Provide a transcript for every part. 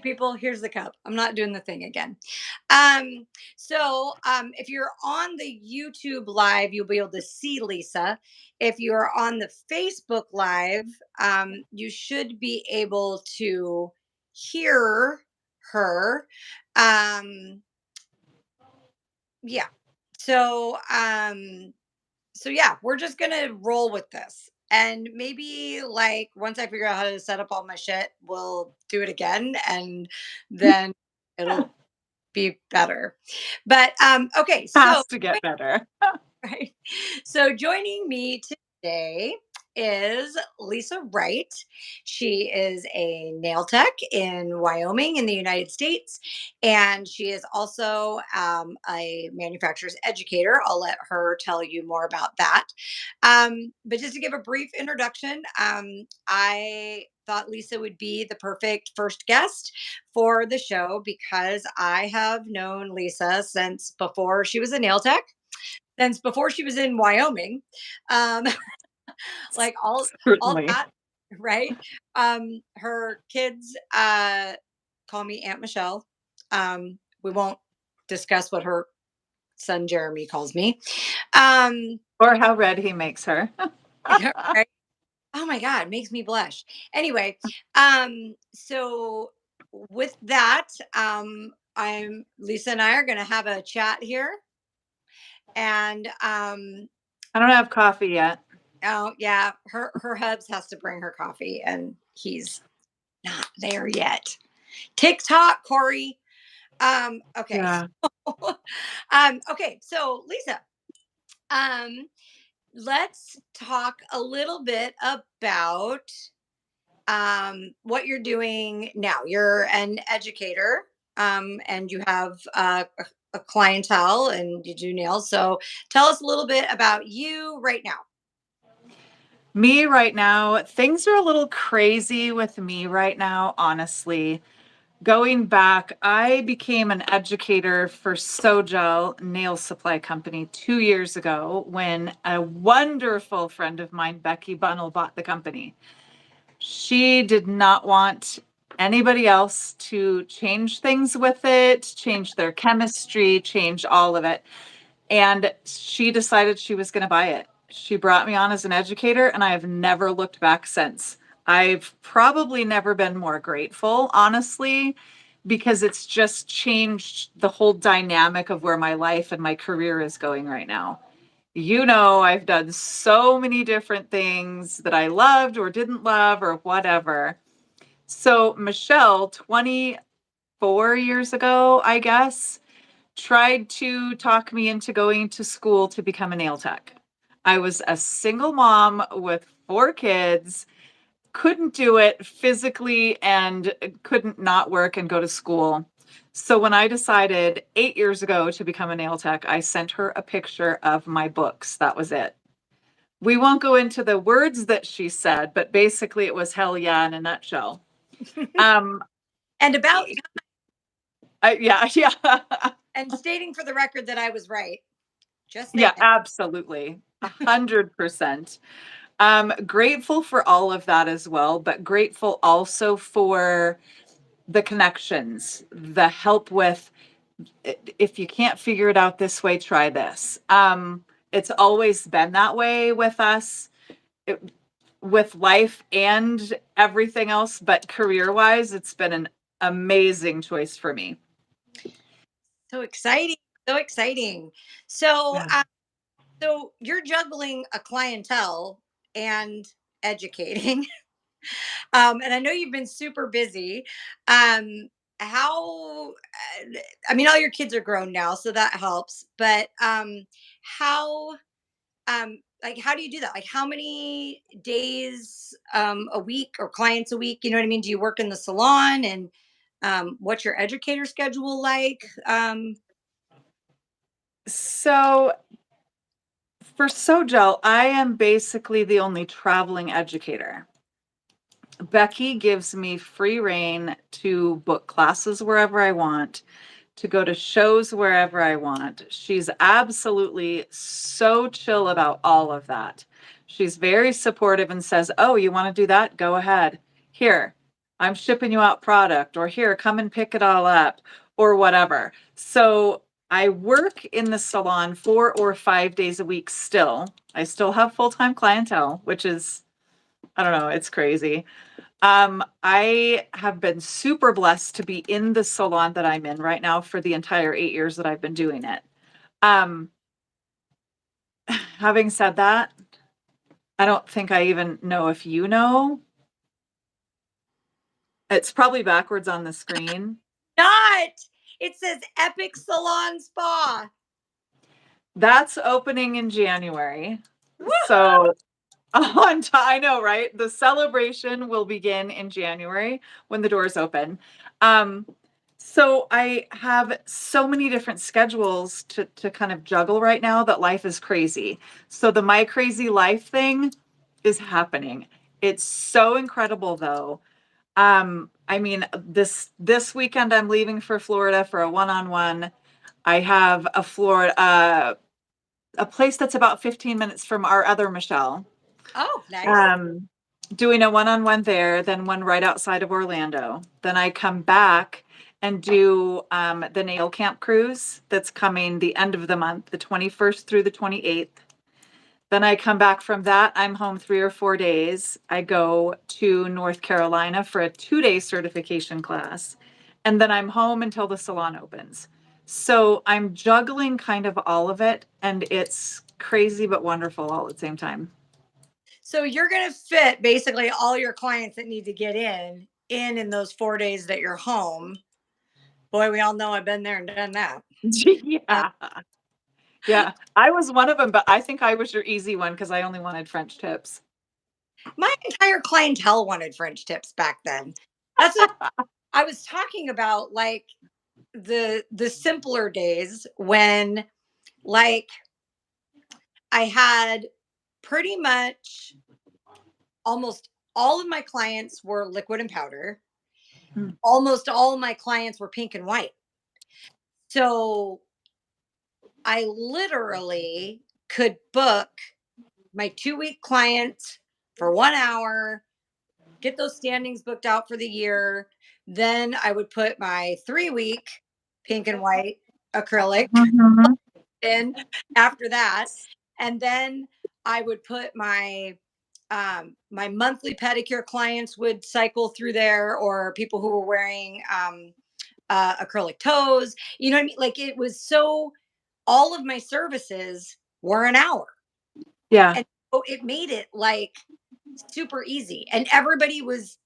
people, here's the cup. I'm not doing the thing again. If you're on the YouTube live, you'll be able to see Lisa. If you're on the Facebook live, you should be able to hear her. Um, yeah. So, yeah, we're just gonna roll with this. And maybe like once I figure out how to set up all my shit, we'll do it again and then it'll be better. But okay, so Has to get better. right. So joining me today is Lisa Wright. She is a nail tech in Wyoming in the United States. And she is also a manufacturer's educator. I'll let her tell you more about that. But just to give a brief introduction, I thought Lisa would be the perfect first guest for the show because I have known Lisa since before she was a nail tech, since before she was in Wyoming, um, like all Certainly. that, right? Her kids call me Aunt Michelle. We won't discuss what her son Jeremy calls me. Or how red he makes her. Right? Oh my God, makes me blush. Anyway, so with that, I'm Lisa and I are going to have a chat here, and I don't have coffee yet. oh yeah, her hubs has to bring her coffee, and he's not there yet. TikTok, Corey. Okay. Yeah. Okay. So Lisa, um, let's talk a little bit about what you're doing now. You're an educator, and you have a clientele, and you do nails. So tell us a little bit about you right now. Me right now, things are a little crazy with me right now, honestly. Going back, I became an educator for SOGel nail supply company 2 years ago when a wonderful friend of mine, Becky Bunnell, bought the company. She did not want anybody else to change things with it, change their chemistry, change all of it. And she decided she was going to buy it. She brought me on as an educator, and I have never looked back since. I've probably never been more grateful, honestly, because it's just changed the whole dynamic of where my life and my career is going right now. You know, I've done so many different things that I loved or didn't love or whatever. So, Michelle, 24 years ago, I guess, tried to talk me into going to school to become a nail tech. I was a single mom with 4 kids, couldn't do it physically, and couldn't not work and go to school. So when I decided 8 years ago to become a nail tech, I sent her a picture of my books. That was it. We won't go into the words that she said, but basically it was hell yeah in a nutshell. Um, And about yeah, yeah. and stating for the record that I was right. Just saying. Yeah, absolutely. 100%. Grateful for all of that as well, but grateful also for the connections, the help with if you can't figure it out this way, try this. It's always been that way with us, it, with life and everything else, but career wise, it's been an amazing choice for me. So exciting. So exciting. So, Yeah. so you're juggling a clientele and educating. And I know you've been super busy. How, I mean, all your kids are grown now, so that helps. But how, like, how do you do that? Like, how many days a week or clients a week? You know what I mean? Do you work in the salon, and what's your educator schedule like? So for SOGel, I am basically the only traveling educator. Becky gives me free reign to book classes wherever I want, to go to shows wherever I want. She's absolutely so chill about all of that. She's very supportive and says, "Oh, you want to do that? Go ahead. Here, I'm shipping you out product, or here, come and pick it all up, or whatever. So I work in the salon 4 or 5 days a week still. I still have full-time clientele, which is, I don't know, it's crazy. I have been super blessed to be in the salon that I'm in right now for the entire 8 years that I've been doing it. Um, Having said that, I don't think I even know if you know. It's probably backwards on the screen. Not. It says Epic Salon Spa. That's opening in January. Woohoo! So on time, I know, right? The celebration will begin in January when the doors open. Um, so I have so many different schedules to kind of juggle right now that life is crazy. So the My Crazy Life thing is happening. It's so incredible though. I mean, this weekend I'm leaving for Florida for a one-on-one. I have a place that's about 15 minutes from our other Michelle. Oh, nice. Um, Doing a one-on-one there, then one right outside of Orlando. Then I come back and do the nail camp cruise that's coming the end of the month, the 21st through the 28th. Then I come back from that. I'm home 3 or 4 days. I go to North Carolina for a 2 day certification class. And then I'm home until the salon opens. So I'm juggling kind of all of it. And it's crazy but wonderful all at the same time. So you're going to fit basically all your clients that need to get in those 4 days that you're home. Boy, we all know I've been there and done that. Uh, Yeah. Yeah. I was one of them, but I think I was your easy one because I only wanted French tips. my entire clientele wanted French tips back then. That's what I was talking about, like the simpler days when, like, I had pretty much almost all of my clients were liquid and powder. Hmm. Almost all of my clients were pink and white. So I literally could book my 2 week clients for 1 hour, get those standings booked out for the year. Then I would put my 3 week pink and white acrylic Mhm. in after that. And then I would put my monthly pedicure clients would cycle through there, or people who were wearing acrylic toes. You know what I mean? Like, it was so, all of my services were an hour. Yeah. And so it made it like super easy. And everybody was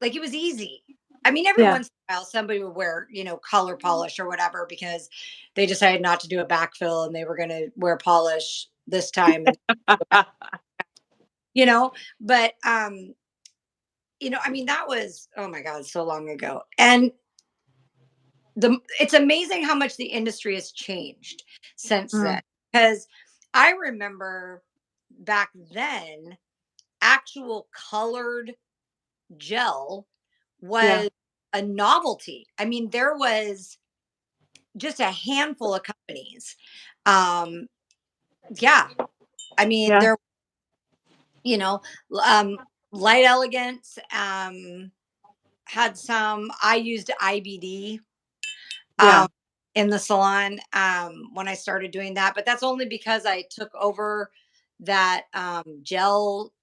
like, it was easy. I mean, every Yeah. once in a while, somebody would wear, color polish or whatever because they decided not to do a backfill and they were going to wear polish this time. And, you know, but, I mean, that was, oh my God, so long ago. And it's amazing how much the industry has changed since then. Mm. Because I remember back then, actual colored gel Yeah. was a novelty. I mean, there was just a handful of companies. Um, yeah, I mean, Yeah. there, you know, um, Light Elegance had some. I used IBD Yeah. um, in the salon when I started doing that, but that's only because I took over that gel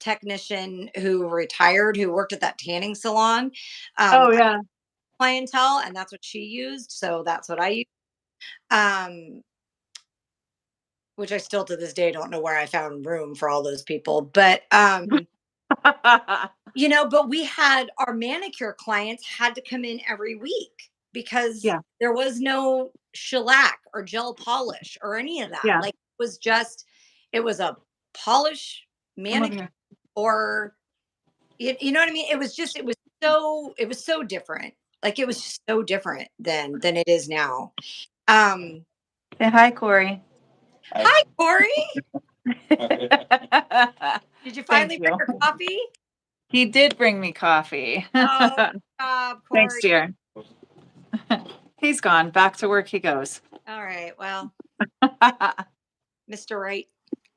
technician who retired, who worked at that tanning salon. Oh, I yeah. clientele, and that's what she used, so that's what I use. Um, which I still to this day don't know where I found room for all those people, but but we had our manicure clients had to come in every week because Yeah. there was no shellac or gel polish or any of that. Yeah. Like, it was a polish Come over manicure, here. or you know what I mean? It was so different. Like, it was just so different than it is now. Um, Say hi, Corey. Hi, Corey. Did you Thank finally bring you. her coffee? He did bring me coffee. Oh, Thanks, Corey. dear. He's gone. Back to work he goes. All right. Well, Mr. Wright.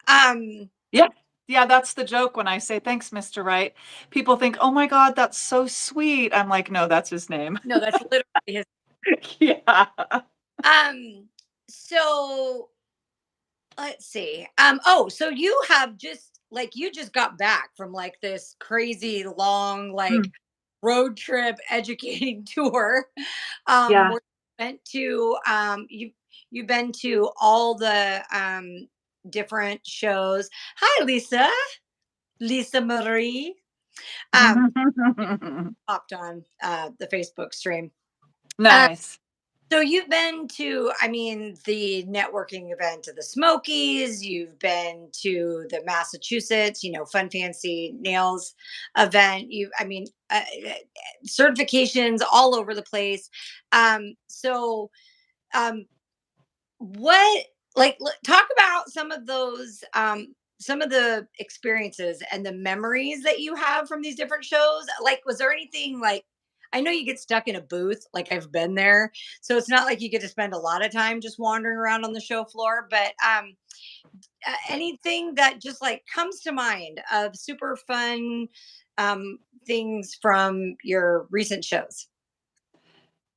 Um, Yeah. Yeah, that's the joke when I say thanks, Mr. Wright. People think, oh my God, that's so sweet. I'm like, no, that's his name. No, that's literally his. Yeah. Um, so let's see. Oh, so you have just like you just got back from like this crazy long like Mm, road trip educating tour. yeah. Where you went to you've been to all the different shows. Hi, Lisa. Lisa Marie. Um, popped on the Facebook stream. Um, Nice. so you've been to, I mean, the networking event of the Smokies. You've been to the Massachusetts, Fun Fancy Nails event. I mean, certifications all over the place. So, um, what, like, talk about some of the experiences and the memories that you have from these different shows. Like, was there anything like, I know you get stuck in a booth, like I've been there. So it's not like you get to spend a lot of time just wandering around on the show floor, but anything that just like comes to mind of super fun things from your recent shows.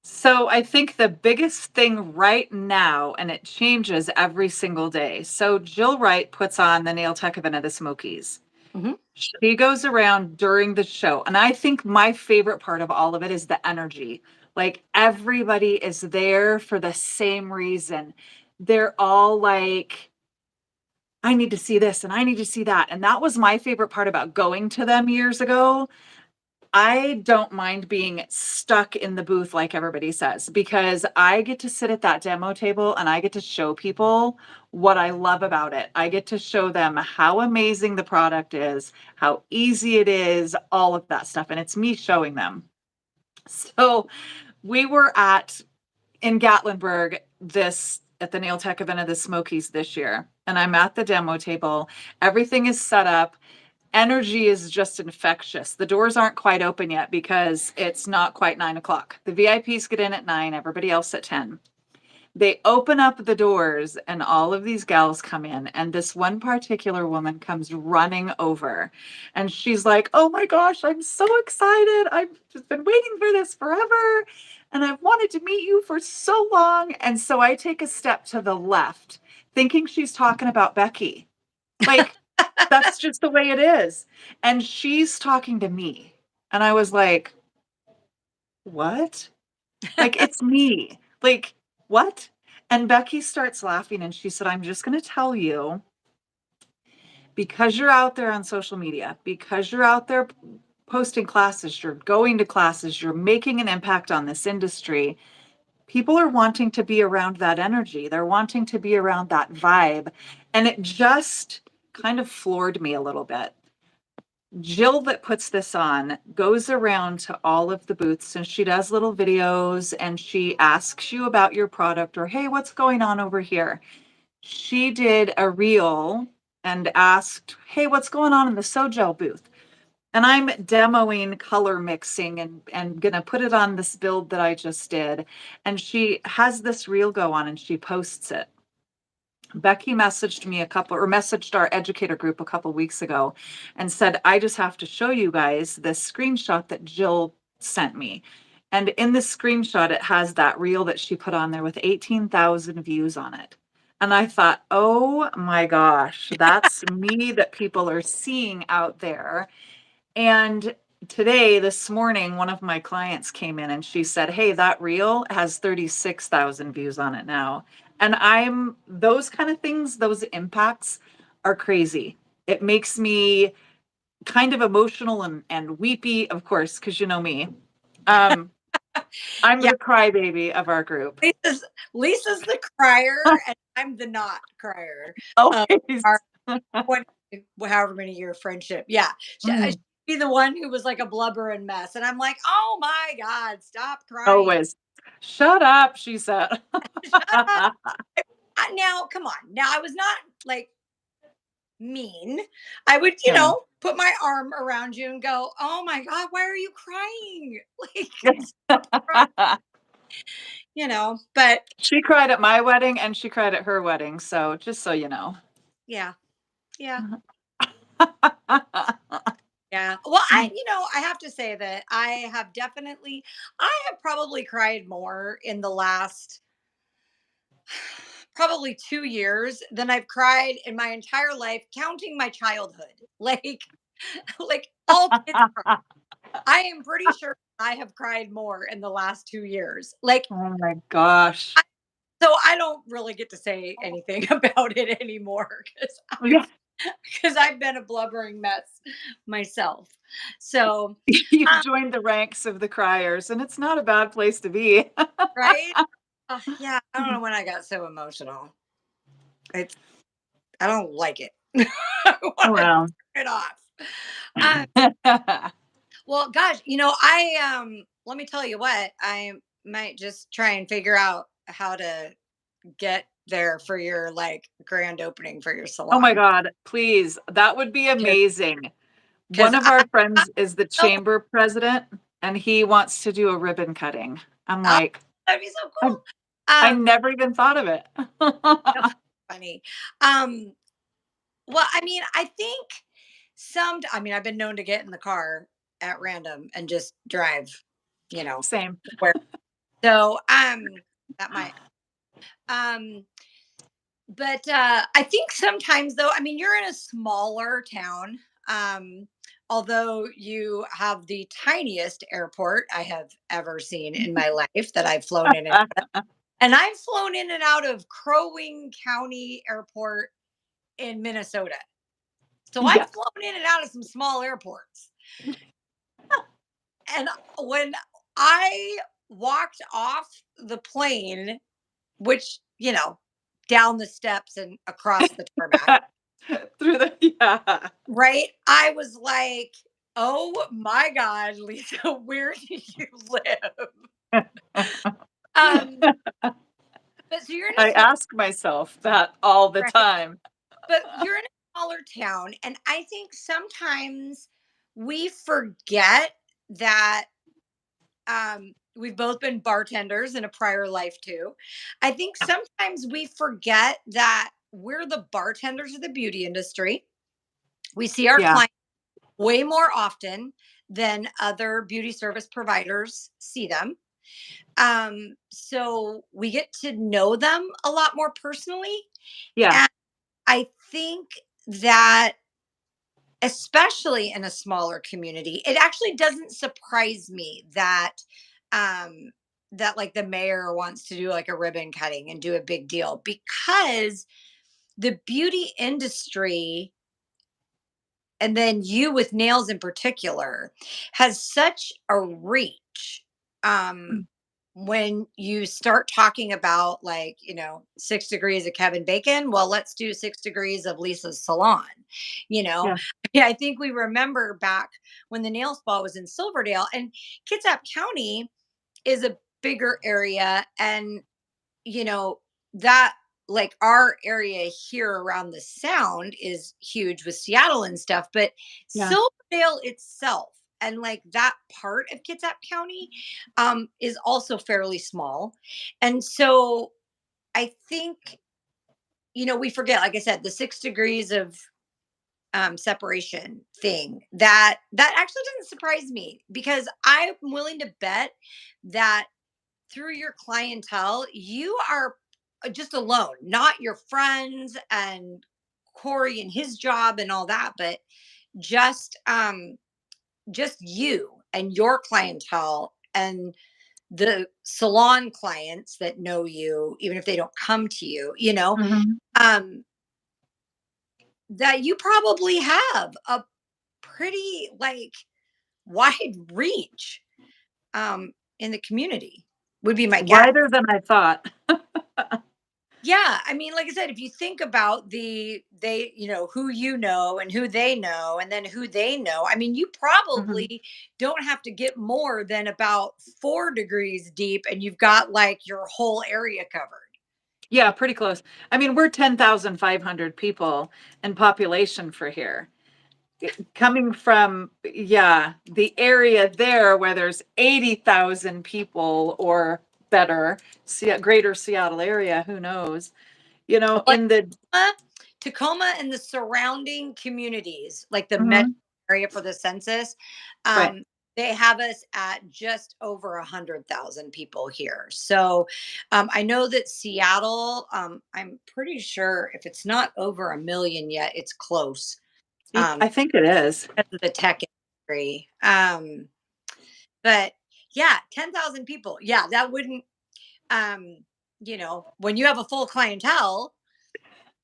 So I think the biggest thing right now, and it changes every single day. So Jill Wright puts on the nail tech event at the Smokies. Mhm. She goes around during the show. And I think my favorite part of all of it is the energy. Like everybody is there for the same reason. They're all like, I need to see this and I need to see that. And that was my favorite part about going to them years ago. I don't mind being stuck in the booth like everybody says, because I get to sit at that demo table and I get to show people what I love about it. I get to show them how amazing the product is, how easy it is, all of that stuff. And it's me showing them. So we were in Gatlinburg this at the Nail Tech event of the Smokies this year. And I'm at the demo table. Everything is set up. Energy is just infectious. The doors aren't quite open yet because it's not quite 9 o'clock. The VIPs get in at 9, everybody else at 10. They open up the doors and all of these gals come in, and this one particular woman comes running over and she's like, oh my gosh, I'm so excited. I've just been waiting for this forever and I've wanted to meet you for so long. And so I take a step to the left thinking she's talking about Becky. Like, that's just the way it is. And she's talking to me. And I was like, what? Like, it's me. Like, what? And Becky starts laughing and she said, I'm just going to tell you, because you're out there on social media, because you're out there posting classes, you're going to classes, you're making an impact on this industry. People are wanting to be around that energy. They're wanting to be around that vibe. And it just kind of floored me a little bit. Jill, that puts this on, goes around to all of the booths and she does little videos and she asks you about your product or, hey, what's going on over here? She did a reel and asked, hey, what's going on in the SOGel booth? And I'm demoing color mixing and gonna put it on this build that I just did. And she has this reel go on and she posts it. Becky messaged our educator group a couple weeks ago and said, I just have to show you guys this screenshot that Jill sent me. And in this screenshot, it has that reel that she put on there with 18,000 views on it. And I thought, oh my gosh, that's me that people are seeing out there. And today, this morning, one of my clients came in and she said, hey, that reel has 36,000 views on it now. And those kind of things, those impacts are crazy. It makes me kind of emotional and weepy, of course, because you know me. Um, I'm Yeah, the crybaby of our group. Lisa's the crier, and I'm the not crier of Always. our 20, however many year friendship. Yeah, she'd Mm, be the one who was like a blubber and mess, and I'm like, oh my god, stop crying. always. Shut up, she said. Shut up. Now, come on. Now, I was not like mean. I would, Yeah. put my arm around you and go, oh my god, why are you crying? Like, stop crying. But She cried at my wedding and she cried at her wedding. So just so you know. yeah, yeah. Yeah. Well, I have to say that I have probably cried more in the last probably 2 years than I've cried in my entire life, counting my childhood. Like all kids cry. I am pretty sure I have cried more in the last 2 years. Oh my gosh. So I don't really get to say anything about it anymore Yeah. because I've been a blubbering mess myself. So, You've um, joined the ranks of the criers, and it's not a bad place to be. right? Yeah, I don't know when I got so emotional. It's I don't like it. I want to turn Well. it off. Uh, well, gosh, let me tell you what, I might just try and figure out how to get there for your like grand opening for your Oh my salon. god, please, that would be amazing. Because One of our friends is the oh, chamber president, and he wants to do a ribbon cutting. I'm oh, like, that'd be so I cool. I never even thought of it. Oh, funny. Um, well, I think I've been known to get in the car at random and just drive, you know, Same. where so that might um but I think sometimes though, you're in a smaller town. Although you have the tiniest airport I have ever seen in my life that I've flown in and I've flown in and out of Crow Wing County Airport in Minnesota. So I've Yeah. flown in and out of some small airports. And when I walked off the plane, which, down the steps and across the tarmac, Through the yeah. right? I was like, oh my God, Lisa, where do you live? Um, but so you're in a I small, ask myself that all the right? time. But you're in a smaller town. And I think sometimes we forget that we've both been bartenders in a prior life too. I think sometimes we forget that we're the bartenders of the beauty industry. We see our Yeah, clients way more often than other beauty service providers see them. So we get to know them a lot more personally. yeah, And I think that especially in a smaller community, it actually doesn't surprise me um that like the mayor wants to do like a ribbon cutting and do a big deal because the beauty industry, and then you with nails in particular, has such a reach. um when you start talking about, like, 6 degrees of Kevin Bacon, well, let's do 6 degrees of Lisa's salon. you know yeah, yeah, I think we remember back when the nail spa was in Silverdale, and Kitsap County is a bigger area. And that, like, our area here around the sound is huge with Seattle and stuff, but yeah. Silverdale itself and like that part of Kitsap County is also fairly small. And so I think, we forget, like I said, the 6 degrees of separation thing, that actually doesn't surprise me, because I'm willing to bet that through your clientele, you are just alone, not your friends and Corey and his job and all that, but just just you and your clientele and the salon clients that know you, even if they don't come to you, Mhm. um, that you probably have a pretty like wide reach in the community, would be my guess. Wider than I thought. Yeah, like I said, if you think about who you know and who they know and then who they know, you Mhm. probably don't have to get more than about 4 degrees deep and you've got like your whole area covered. Yeah, pretty close. I mean, we're 10,500 people in population for here. Coming from, yeah, the area there where there's 80,000 people or better, greater Seattle area, who knows? Like In the Tacoma, Tacoma and the surrounding communities, like the metro Mhm. area for the census, Right. um, they have us at just over 100,000 people here. So I know that Seattle, I'm pretty sure if it's not over a million yet, it's close I think it is. because of the tech industry. But yeah, 10,000 people. Yeah, that wouldn't, um, when you have a full clientele,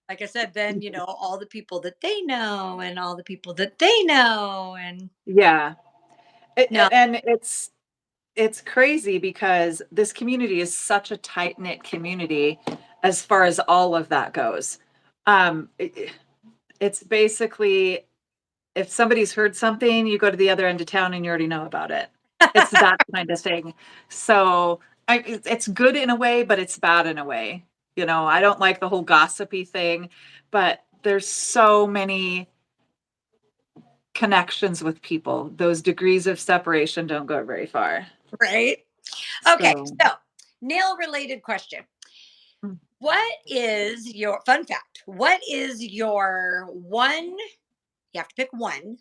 like I said, then, all the people that they know and all the people that they know. And Yeah. no, And it's crazy because this community is such a tight-knit community as far as all of that goes. It's basically if somebody's heard something, you go to the other end of town and you already know about it. It's that kind of thing. So it's good in a way, but it's bad in a way. I don't like the whole gossipy thing, but there's so many connections with people. Those degrees of separation don't go very far. right? Okay, So, so nail related question. mm, What is your fun fact? What is your one, you have to pick one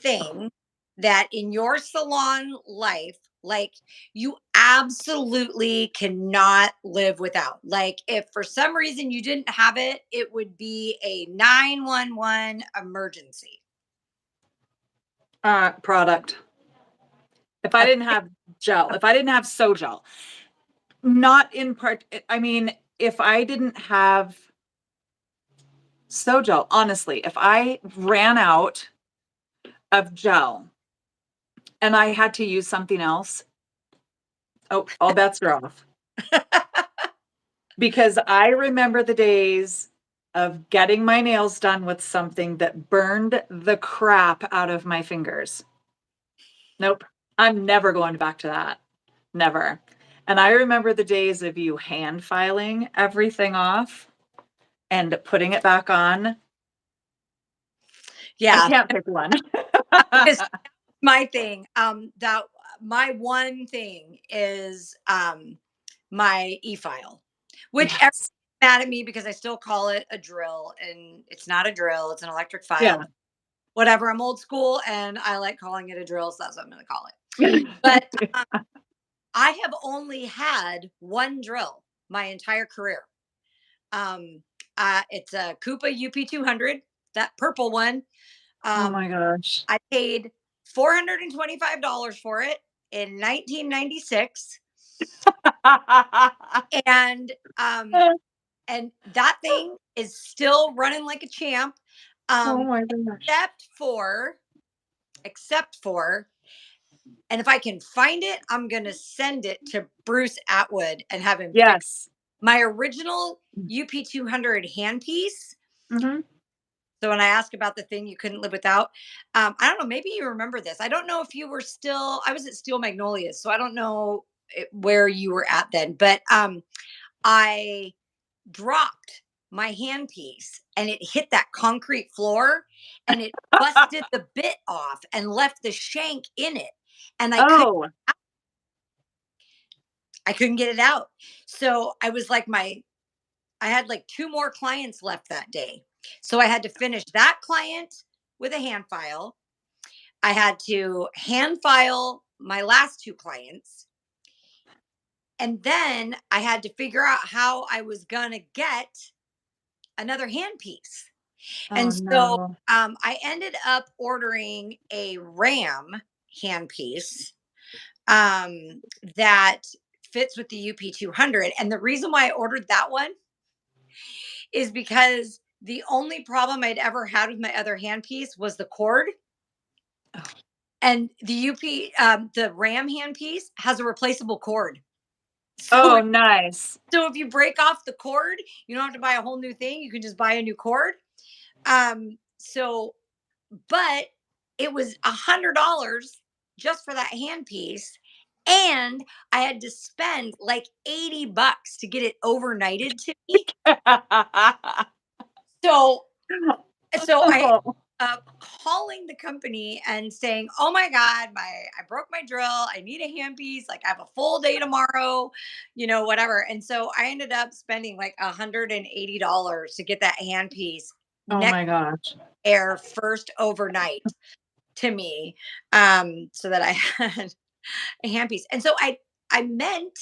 thing that in your salon life, like you absolutely cannot live without? Like, if for some reason you didn't have it, it would be a 911 emergency. product. If I didn't Okay. have gel, if I didn't have SOGel, not in part, I mean, if I didn't have SOGel, honestly, if I ran out of gel and I had to use something else, oh, all bets are off. Because I remember the days of getting my nails done with something that burned the crap out of my fingers. Nope. I'm never going back to that. Never. And I remember the days of you hand filing everything off and putting it back on. I Yeah, can't pick one. it's my thing. That my one thing is my e-file, which everyone's Yes. mad at me because I still call it a drill, and it's not a drill, it's an electric file. Yeah. But whatever, I'm old school and I like calling it a drill, so that's what I'm going to call it. But I have only had one drill my entire career. Um, it's a Coupa UP200, that purple one. Oh Um, my gosh. I paid $425 for it in 1996, and and that thing is still running like a champ. Oh Um, my gosh. except for, except for, and if I can find it, I'm gonna send it to Bruce Atwood and have him fix Yes. my original UP200 handpiece. Mhm. So when I ask about the thing you couldn't live without, I don't know. Maybe you remember this. I don't know if you were still. I was at Steel Magnolias, so I don't know where you were at then. But I dropped my handpiece and it hit that concrete floor, and it busted the bit off and left the shank in it, and Oh, I couldn't get it out. So I had like two more clients left that day. So I had to finish that client with a hand file. I had to hand file my last two clients. And then I had to figure out how I was going to get another handpiece. oh And so no. I ended up ordering a RAM handpiece that fits with the UP200. And the reason why I ordered that one is because the only problem I'd ever had with my other handpiece was the cord. Oh, And the the RAM handpiece has a replaceable cord. So, oh, nice. so if you break off the cord, you don't have to buy a whole new thing. You can just buy a new cord. So, but it was $100 just for that handpiece, and I had to spend like $80 to get it overnighted to me. So so I Oh, calling the company and saying, "Oh my God, I broke my drill. I need a handpiece. Like, I have a full day tomorrow, whatever." And so I ended up spending like $180 to get that handpiece Oh next my gosh. air first overnight to me, so that I had a handpiece. And so I meant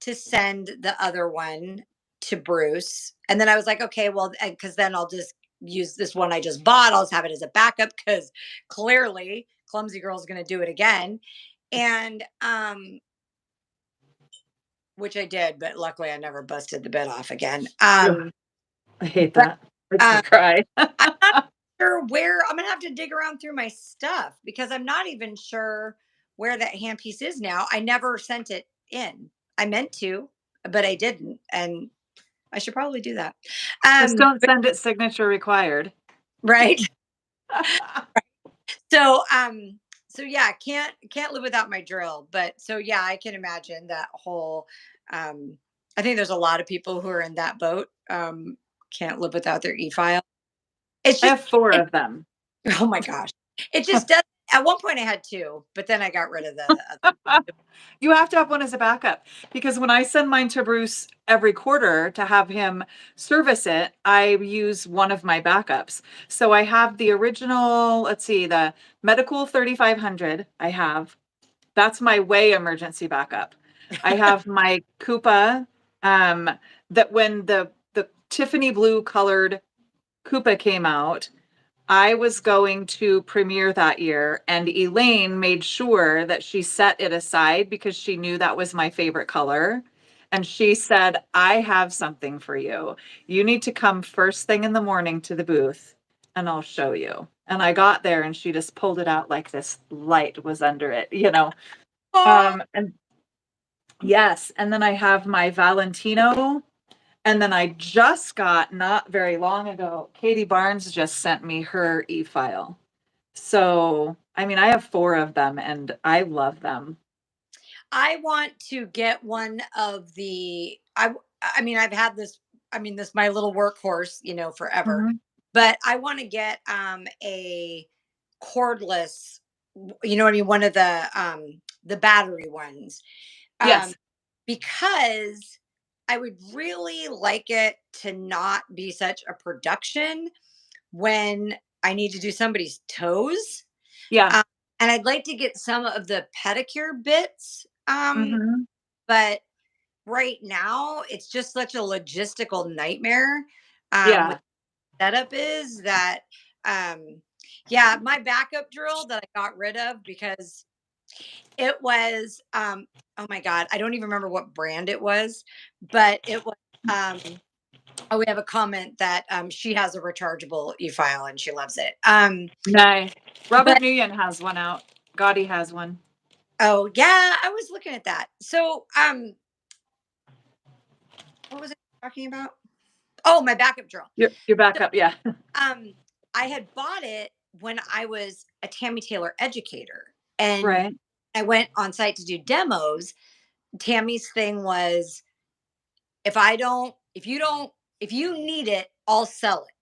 to send the other one to Bruce. And then I was like, okay, well, because then I'll just use this one I just bought. I'll just have it as a backup because clearly Clumsy Girl is going to do it again. And which I did, but luckily I never busted the bed off again. Ugh, I hate But that. Makes me um, cry. I'm not sure where I'm going to have to dig around through my stuff because I'm not even sure where that handpiece is now. I never sent it in. I meant to, but I didn't. And I should probably do that. Just don't But send it signature required. right. So so yeah, can't live without my drill. But so yeah, I can imagine that whole I think there's a lot of people who are in that boat. Can't live without their e-file. It's I just have 4 it, of them. oh my gosh. It just does at one point I had two, but then I got rid of the other. You have to have one as a backup because when I send mine to Bruce every quarter to have him service it, I use one of my backups. So I have the original, let's see, the Medical 3500 I have. That's my way emergency backup. I have my Coupa that when the Tiffany blue colored Coupa came out, I was going to premiere that year, and Elaine made sure that she set it aside because she knew that was my favorite color. And she said, I have something for you. You need to come first thing in the morning to the booth, and I'll show you. And I got there, and she just pulled it out like this light was under it, you know. Oh, And yes, and then I have my Valentino, and then I just got not very long ago, Katie Barnes just sent me her e-file. So, I mean, I have 4 of them and I love them. I want to get one of the I mean I've had this I mean this my little workhorse, forever. Mhm. But I want to get a cordless, you know what I mean, one of the battery ones. Um Yes. because I would really like it to not be such a production when I need to do somebody's toes. Yeah. Um, and I'd like to get some of the pedicure bits. Mhm. But right now, it's just such a logistical nightmare with Yeah. setup is that, um, yeah, my backup drill that I got rid of because it was, oh my God, I don't even remember what brand it was, but it was, oh, we have a comment that she has a rechargeable e-file and she loves it. Nice. But Robert Nguyen has one out. Gotti has one. oh yeah, I was looking at that. So what was I talking about? Oh, my backup drill. Your So, backup, yeah. um, I had bought it when I was a Tammy Taylor educator, and Right. I went on site to do demos. Tammy's thing was, if you need it, I'll sell it.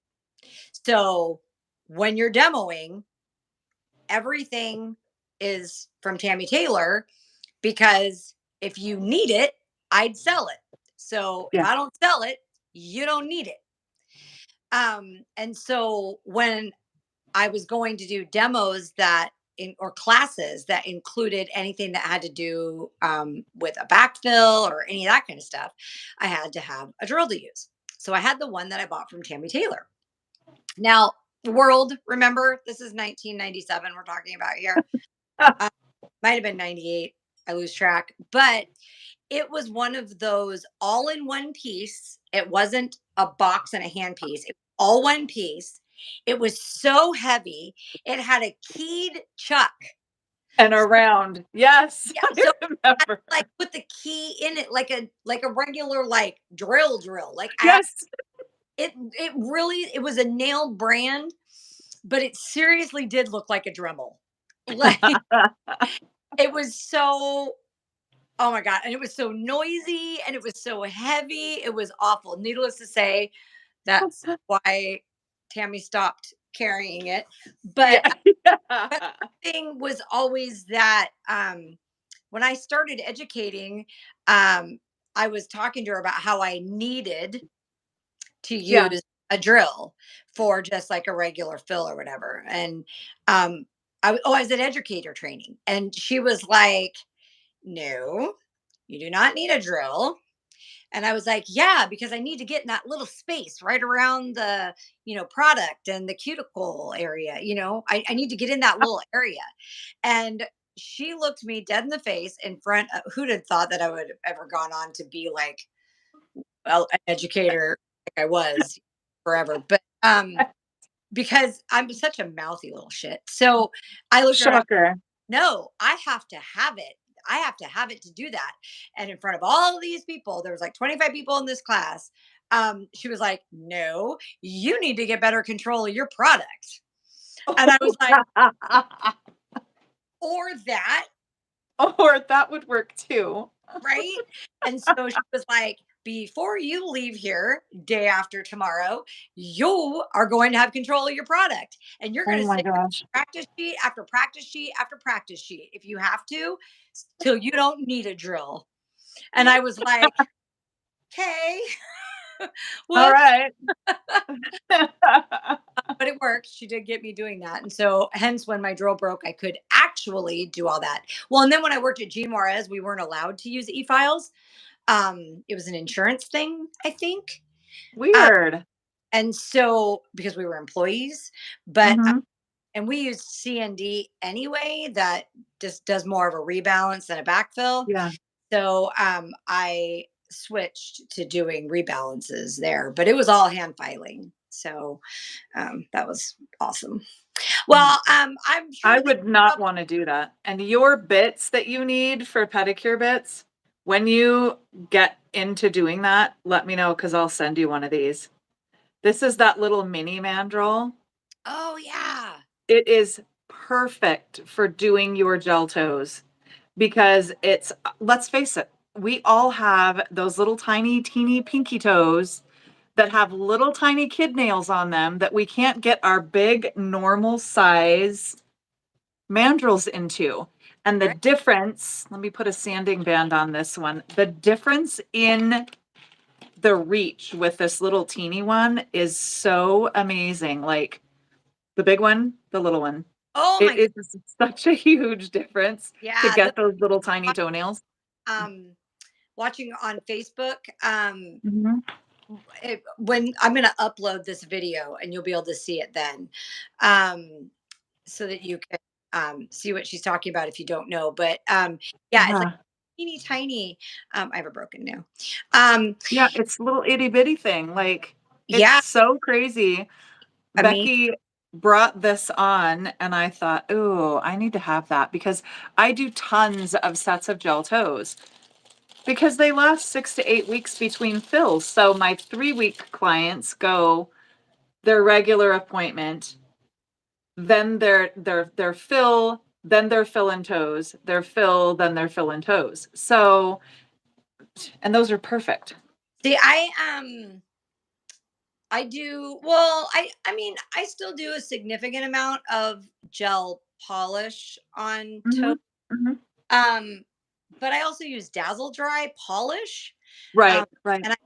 So when you're demoing, everything is from Tammy Taylor because if you need it, I'd sell it. So if Yeah. I don't sell it, you don't need it. And so when I was going to do demos or classes that included anything that had to do with a backfill or any of that kind of stuff, I had to have a drill to use. So I had the one that I bought from Tammy Taylor. Now, the world, remember, this is 1997 we're talking about here. Uh, might have been 98. I lose track. But it was one of those all in one piece. It wasn't a box and a hand piece. It was all one piece. It was so heavy. It had a keyed chuck. And So, around. Yes, yeah, I so I remember. like put the key in it like a regular like drill. Like Yes. it really it was a nail brand, but it seriously did look like a Dremel. Like it was so oh my God. And it was so noisy and it was so heavy. It was awful. Needless to say, that's why Tammy stopped carrying it. But Yeah. but the thing was always that when I started educating, um, I was talking to her about how I needed to Yeah. use a drill for just like a regular fill or whatever. And um, I was at educator training, and she was like, "No, you do not need a drill." And I was like, "Yeah, because I need to get in that little space right around the, product and the cuticle area. I need to get in that little area." And she looked me dead in the face in front of, who'd have thought that I would have ever gone on to be like, well, an educator like I was forever. But because I'm such a mouthy little shit. So I looked at her, Shocker. no, I have to have it. I have to have it to do that. And in front of all of these people, there was like 25 people in this class. She was like, "No, you need to get better control of your product." And I was like, "Or that, Or that would work too. right?" And so she was like, "Before you leave here day after tomorrow, you are going to have control of your product. And you're going Oh to my sit gosh. practice sheet after practice sheet after practice sheet if you have to, till you don't need a drill." And I was like, "Okay, All whoops." right. But it worked. She did get me doing that. And so, hence, when my drill broke, I could actually do all that. Well, and then when I worked at G. Juarez, we weren't allowed to use e files. It was an insurance thing, I think. Uh, Weird. and so, because we were employees, but Mhm. and we used CND anyway, that just does more of a rebalance than a backfill. Yeah. So I switched to doing rebalances there, but it was all hand filing. So that was awesome. Mm. Well, I'm I sure that would not wanna do that. And your bits that you need for pedicure bits, when you get into doing that, let me know because 'cause I'll send you one of these. This is that little mini mandrel. oh yeah, It is perfect for doing your gel toes because it's let's face it, we all have those little tiny, teeny pinky toes that have little tiny kid nails on them that we can't get our big normal size mandrels into. And the right. difference, let me put a sanding band on this one. The difference in the reach with this little teeny one is so amazing. Like the big one, the little one. Oh my It god, is such a huge difference to yeah. get those little tiny toenails. Um, Watching on Facebook. Mhm. When I'm going to upload this video, and you'll be able to see it then, um, so that you can see what she's talking about if you don't know. But yeah, it's like Uh-huh. teeny tiny. I have a broken nail. Um, Yeah, it's a little itty bitty thing. Like it's yeah, so crazy. I mean, Becky brought this on and I thought, "Oh, I need to have that because I do tons of sets of gel toes because they last 6 to 8 weeks between fills." So my 3-week clients go their regular appointment, then their fill, then their fill and toes, their fill, then their fill and toes. So, and those are perfect. see, I do well. I mean, I still do a significant amount of gel polish on toes. Mhm. Mhm. Um, but I also use Dazzle Dry polish. Um, Right, right. and I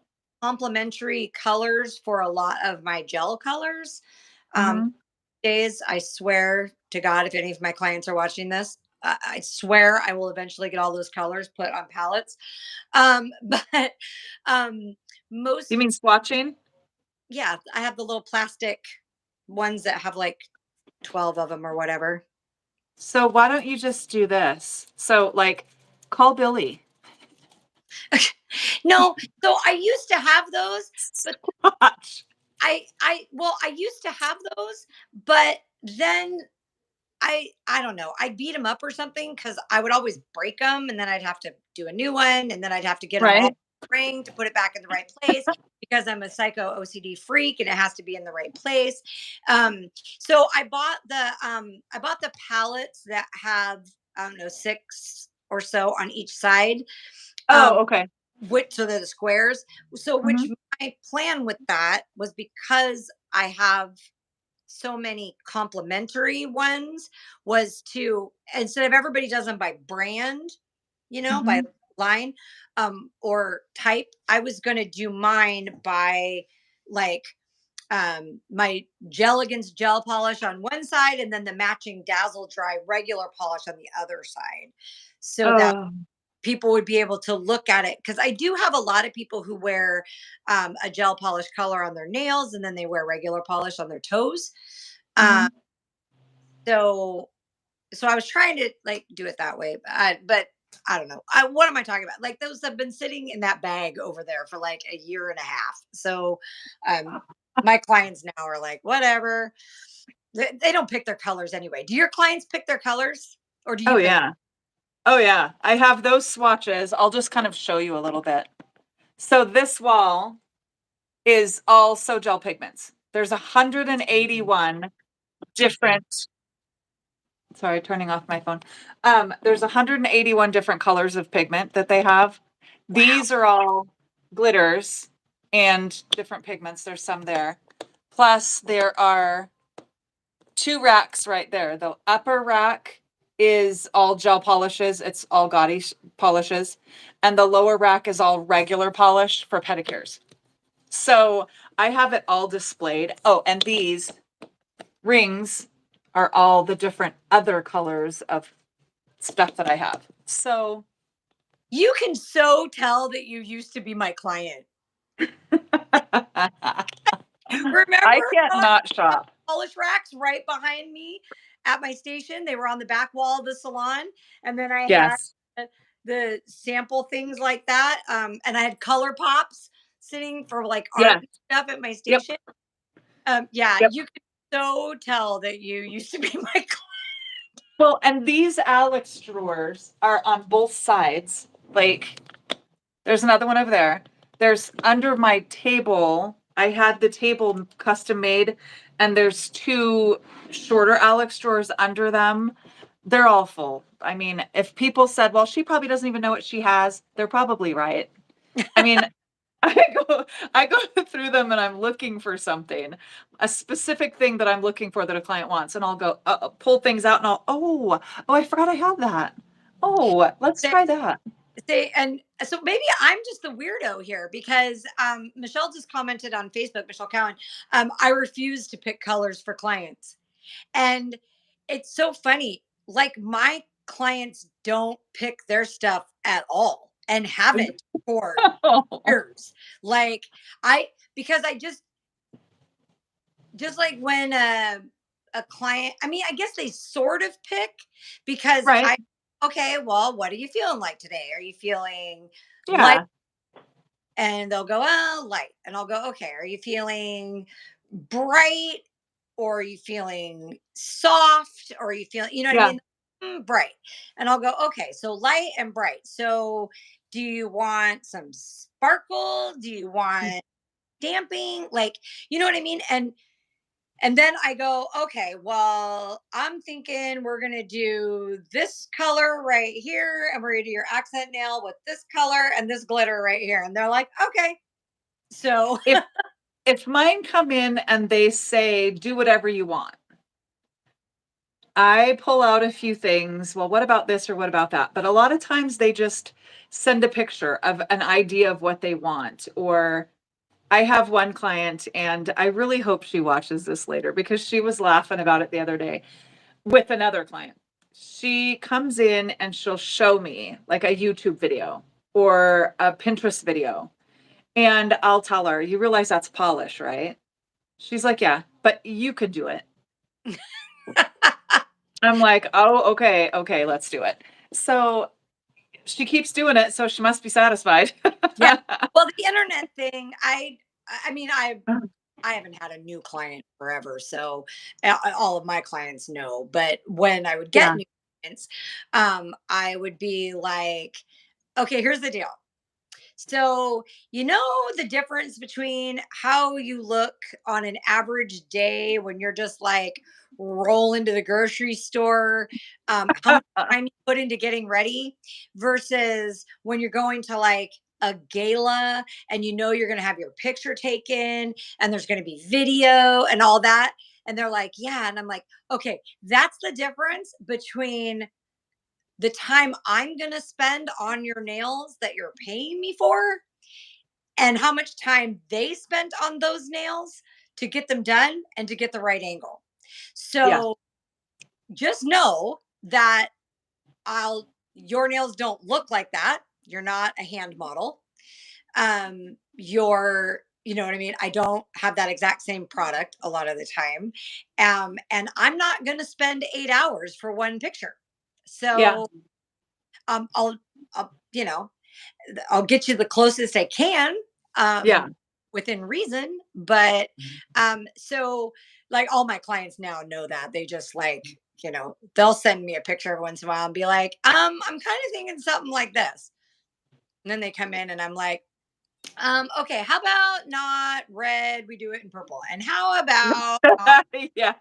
complementary colors for a lot of my gel colors. Um, Mhm. days, I swear to God, if any of my clients are watching this, I swear I will eventually get all those colors put on palettes. But um, You most, mean swatching? yeah, I have the little plastic ones that have like 12 of them or whatever. So why don't you just do this? So like call Billy. No, so I used to have those, but Swatch. I used to have those, but then I don't know. I'd beat them up or something because I would always break them, and then I'd have to do a new one, and then I'd have to get them all Right? ring to put it back in the right place because I'm a psycho OCD freak and it has to be in the right place. Um, so I bought the palettes that have, I don't know, six or so on each side. Um, Oh, okay. which so they're the squares. So which Mhm. my plan with that was, because I have so many complementary ones, was to, instead of everybody does them by brand, by Mhm. line, or type, I was going to do mine by like my gel against gel polish on one side, and then the matching Dazzle Dry regular polish on the other side, so that Oh, people would be able to look at it. Because I do have a lot of people who wear a gel polish color on their nails, and then they wear regular polish on their toes. Uh, mhm. so so I was trying to like do it that way, but I don't know. What am I talking about? Like those have been sitting in that bag over there for like a year and a half. So um, my clients now are like, whatever. They don't pick their colors anyway. Do your clients pick their colors, or do Oh, you pick? yeah. Oh, yeah. I have those swatches. I'll just kind of show you a little bit. So this wall is all SOGel pigments. There's 181 different, sorry, turning off my phone. There's 181 different colors of pigment that they have. Wow. These are all glitters and different pigments. There's some there. Plus, there are two racks right there. The upper rack is all gel polishes, it's all gaudy polishes. And the lower rack is all regular polish for pedicures. So I have it all displayed. Oh, and these rings are all the different other colors of stuff that I have. So You can so tell that you used to be my client. Remember I can't how I not had shop. polish racks right behind me at my station? They were on the back wall of the salon, and then I had Yes. the sample things like that. And I had color pops sitting for like art Yes. and stuff at my Yep. station. Yeah, Yep. you can so tell that you used to be my client. Well, and these Alex drawers are on both sides. Like, there's another one over there. There's under my table. I had the table custom made, and there's two shorter Alex drawers under them. They're all full. I mean, if people said, well, she probably doesn't even know what she has, they're probably right. I mean, I go through them and I'm looking for something, a specific thing that I'm looking for that a client wants, and I'll go pull things out and oh, I forgot I have that. Oh, let's try that. And so maybe I'm just the weirdo here because Michelle just commented on Facebook, Michelle Cowan. I refuse to pick colors for clients. And it's so funny. Like my clients don't pick their stuff at all and haven't for years. Like I because I just like when a client, I mean, I guess they sort of pick because Right. I okay, well, what are you feeling like today? Are you feeling light? Yeah. And they'll go, oh, light. And I'll go, okay, are you feeling bright or are you feeling soft or are you feeling, you know what I Yeah. mean? Bright. And I'll go, okay, so light and bright. So do you want some sparkle? Do you want damping? Like, you know what I mean? And then I go, okay, well, I'm thinking we're going to do this color right here. And we're going to do your accent nail with this color and this glitter right here. And they're like, okay. So, If if mine come in and they say do whatever you want, I pull out a few things. Well, what about this or what about that? But a lot of times they just send a picture of an idea of what they want. Or I have one client, and I really hope she watches this later because she was laughing about it the other day with another client. She comes in and she'll show me like a YouTube video or a Pinterest video. And I'll tell her, you realize that's polish, right? She's like, yeah, but you could do it. I'm like, oh, okay, okay, let's do it. So she keeps doing it, so she must be satisfied. yeah. Well, the internet thing, I mean, I haven't had a new client forever, so all of my clients know. But when I would get Yeah. new clients, I would be like, okay, here's the deal. So, you know the difference between how you look on an average day when you're just like roll into the grocery store, how much time you put into getting ready versus when you're going to like a gala and you know you're going to have your picture taken and there's going to be video and all that. And they're like, yeah. And I'm like, okay, that's the difference between the time I'm going to spend on your nails that you're paying me for and how much time they spent on those nails to get them done and to get the right angle. Yeah. So just know that your nails don't look like that. You're not a hand model. You know what I mean? I don't have that exact same product a lot of the time. And I'm not going to spend 8 hours for one picture. Yeah. So, um, I'll, I'll I'll get you the closest I can, Yeah. within reason. But, so like all my clients now know that they just like, they'll send me a picture every once in a while and be like, I'm kind of thinking something like this. And then they come in and I'm like, okay, how about not red? We do it in purple. And how about Yeah.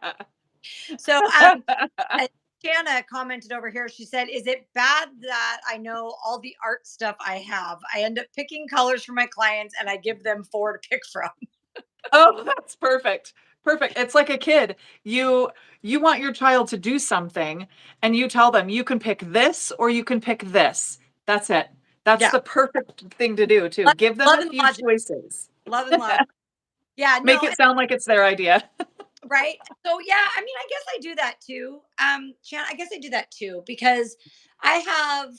so uh, Shanna commented over here. She said, "Is it bad that I know all the art stuff I have? I end up picking colors for my clients, and I give them four to pick from." Oh, that's perfect. Perfect. It's like a kid. You want your child to do something and you tell them you can pick this or you can pick this. That's it. That's Yeah, the perfect thing to do too. love, Give them love a and few logic, choices. love and logic. Yeah, Make no, it sound like it's their idea. right. So yeah, I mean, I guess I do that too. Shanna, I guess I do that too because I have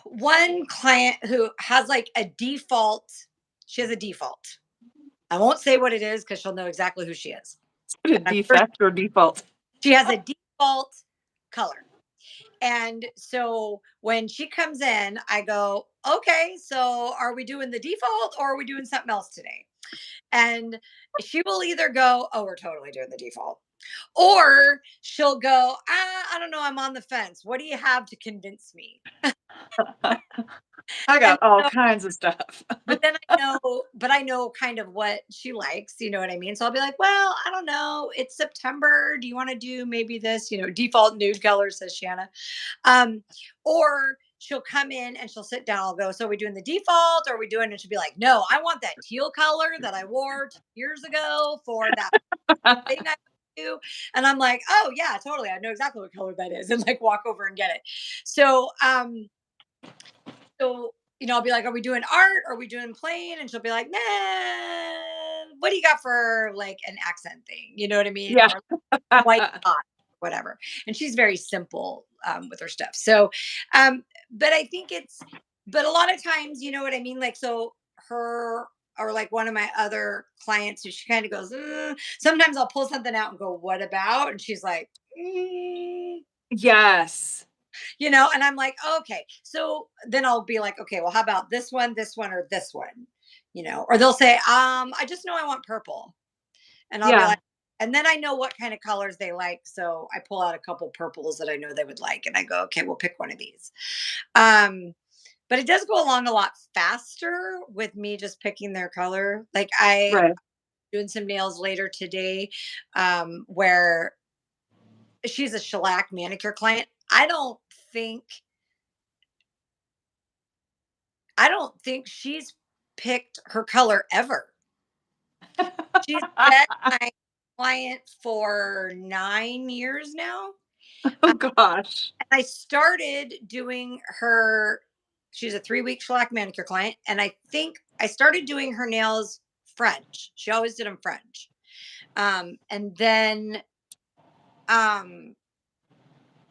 one client who has like a default. She has a default. I won't say what it is because she'll know exactly who she is. Is it And I'm sure defect or default? she has a default color. And so when she comes in, I go, okay, so are we doing the default or are we doing something else today? And she will either go, oh, we're totally doing the default. Or she'll go, I don't know, I'm on the fence. What do you have to convince me? I And got all so kinds of stuff. but I know kind of what she likes, you know what I mean? So I'll be like, well, I don't know. It's September. Do you want to do maybe this, default nude color, says Shanna. Um, or she'll come in and she'll sit down. I'll go, so are we doing the default or are we doing, and she'll be like, no, I want that teal color that I wore 2 years ago for that thing I do. And I'm like, oh yeah, totally. I know exactly what color that is, and like walk over and get it. So I'll be like, are we doing art? Or are we doing plain? And she'll be like, nah, what do you got for like an accent thing? You know what I mean? Yeah. Or white dot, whatever. And she's very simple with her stuff. So, but I think but a lot of times, you know what I mean? Like, so her, or like one of my other clients who she kind of goes, sometimes I'll pull something out and go, what about? And she's like, Yes. and I'm like, okay. So then I'll be like, okay, well, how about this one, or this one? Or they'll say, I just know I want purple. And I'll be Yeah. like, and then I know what kind of colors they like. So I pull out a couple purples that I know they would like. And I go, okay, we'll pick one of these. But it does go along a lot faster with me just picking their color. Like Right. doing some nails later today, where she's a shellac manicure client. Think I don't think she's picked her color ever. She's been my client for 9 years now. Oh gosh. I started doing her, she's a 3 week shellac manicure client. And I think I started doing her nails French. She always did them French. And then, um,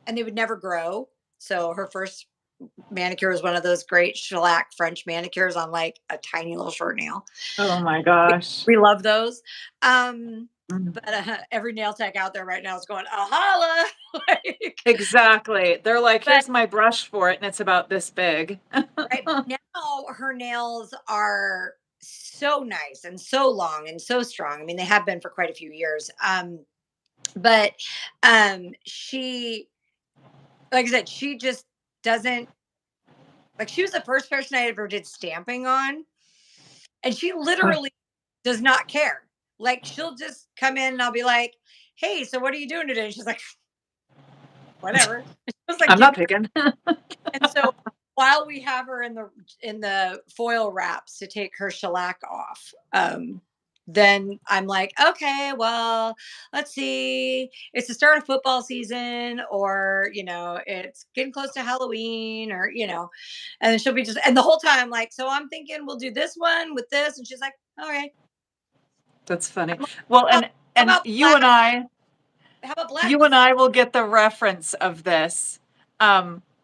and they would never grow. So her first manicure was one of those great shellac French manicures on like a tiny little short nail. Oh my We, gosh. we love those. Mm. But every nail tech out there right now is going, ah, holla. Like, Exactly. They're like, but here's my brush for it, and it's about this big. right now, her nails are so nice and so long and so strong. I mean, they have been for quite a few years. But she, like I said, she just doesn't like. She was the first person I ever did stamping on, and she literally does not care. Like, she'll just come in and I'll be like, "Hey, so what are you doing today?" And she's like, "Whatever." She was like, I'm "Give not me." picking. And so while we have her in the foil wraps to take her shellac off, then I'm like, okay, well, let's see. It's the start of football season, or it's getting close to Halloween, or and then she'll be just, and the whole time, like, so I'm thinking we'll do this one with this, and she's like, all right. That's funny. Well, How and about black? How about you and blacks? I will get the reference of this.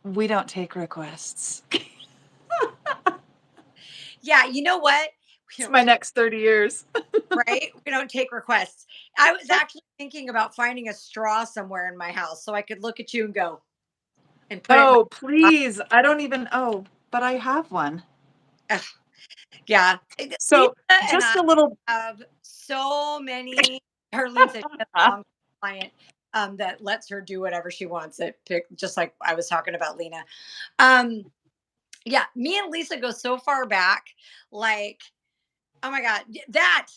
We don't take requests. Yeah, you know what? We It's don't my take, next 30 years. right? We don't take requests. I was actually thinking about finding a straw somewhere in my house so I could look at you and go and put it in Oh, my. please. I don't even, oh, but I have one. Ugh, yeah. Lisa So and just I a little, have so many. Her Lisa, she has a long client that lets her do whatever she wants. It pick just like I was talking about Lena. Um, yeah, me and Lisa go so far back, like, oh my God, that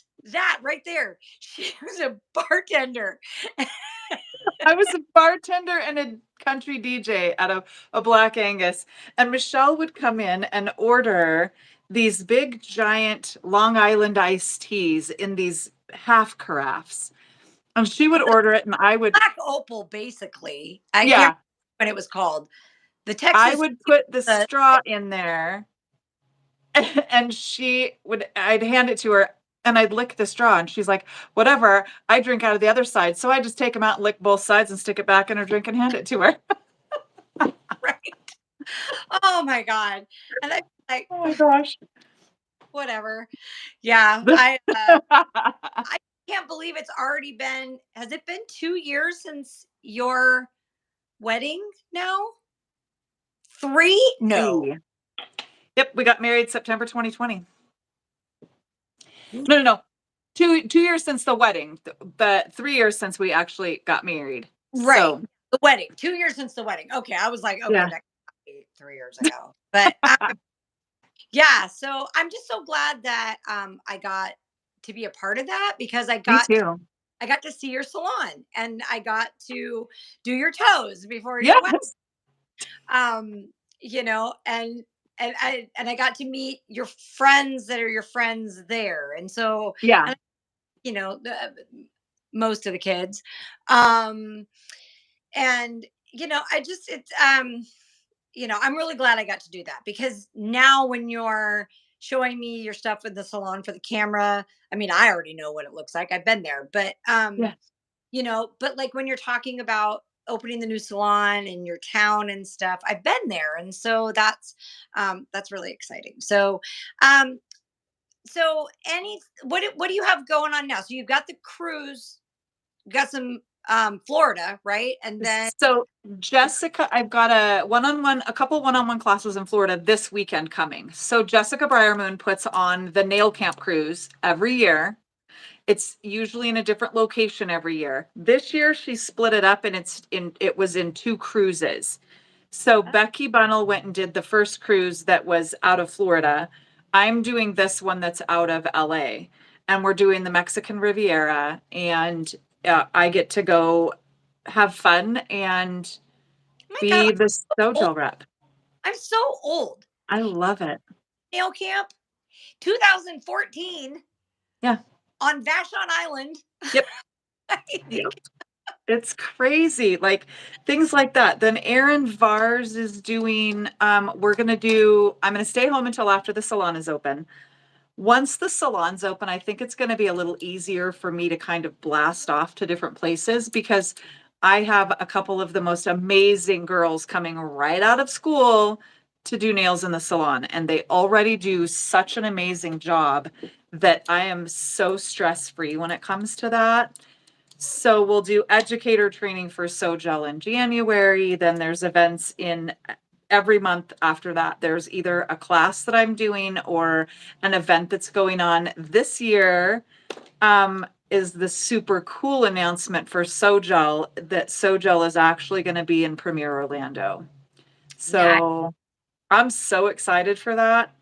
right there. She was a bartender. I was a bartender and a country DJ at a Black Angus, and Michelle would come in and order these big, giant Long Island iced teas in these half carafes. And she would order it, and I would, Black Opal, basically. I can't yeah, remember what it was called. The I Texas, would put the the straw in there, and I'd hand it to her, and I'd lick the straw, and she's like, whatever, I drink out of the other side. So I just take them out and lick both sides and stick it back in her drink and hand it to her. right. Oh my God. And I'm like, Oh my gosh. whatever. Yeah, I can't believe it's already been. Has it been 2 years since your wedding now? Three? No. Three. Yep, we got married September 2020. No, no, no. 2 years since the wedding. The 3 years since we actually got married. Right. So The wedding. 2 years since the wedding. Okay. I was like, okay, yeah, that can't be 3 years ago. But yeah, so I'm just so glad that I got to be a part of that because me too. I got to see your salon and I got to do your toes before your wedding. Yes. Um, you know, and I got to meet your friends that are your friends there. And so, Yeah. and most of the kids. Um and I just it's I'm really glad I got to do that because now when you're showing me your stuff in the salon for the camera, I mean, I already know what it looks like. I've been there, but Yeah. but like when you're talking about opening the new salon in your town and stuff, I've been there, and so that's really exciting. Um, so what do you have going on now? So you've got the cruise, you got some Florida, right? And then So Jessica, I've got a couple one-on-one classes in Florida this weekend coming. So Jessica Briarmoon puts on the nail camp cruise every year. It's usually in a different location every year. This year she split it up and it was in two cruises. So Becky Bunnell went and did the first cruise that was out of Florida. I'm doing this one that's out of LA, and we're doing the Mexican Riviera, and I get to go have fun and my God, be the old. SOGel rep. I'm so old. I love it. Nail camp, 2014 Yeah. on Vashon Island. Yep. Yep. It's crazy. Like things like that. Then Aaron Vars is doing, I'm gonna stay home until after the salon is open. Once the salon's open, I think it's gonna be a little easier for me to kind of blast off to different places because I have a couple of the most amazing girls coming right out of school to do nails in the salon, and they already do such an amazing job that I am so stress-free when it comes to that. So we'll do educator training for SOGel in January. Then there's events in every month after that. There's either a class that I'm doing or an event that's going on. This year is the super cool announcement for SOGel that SOGel is actually going to be in Premier Orlando. Nice. So I'm so excited for that.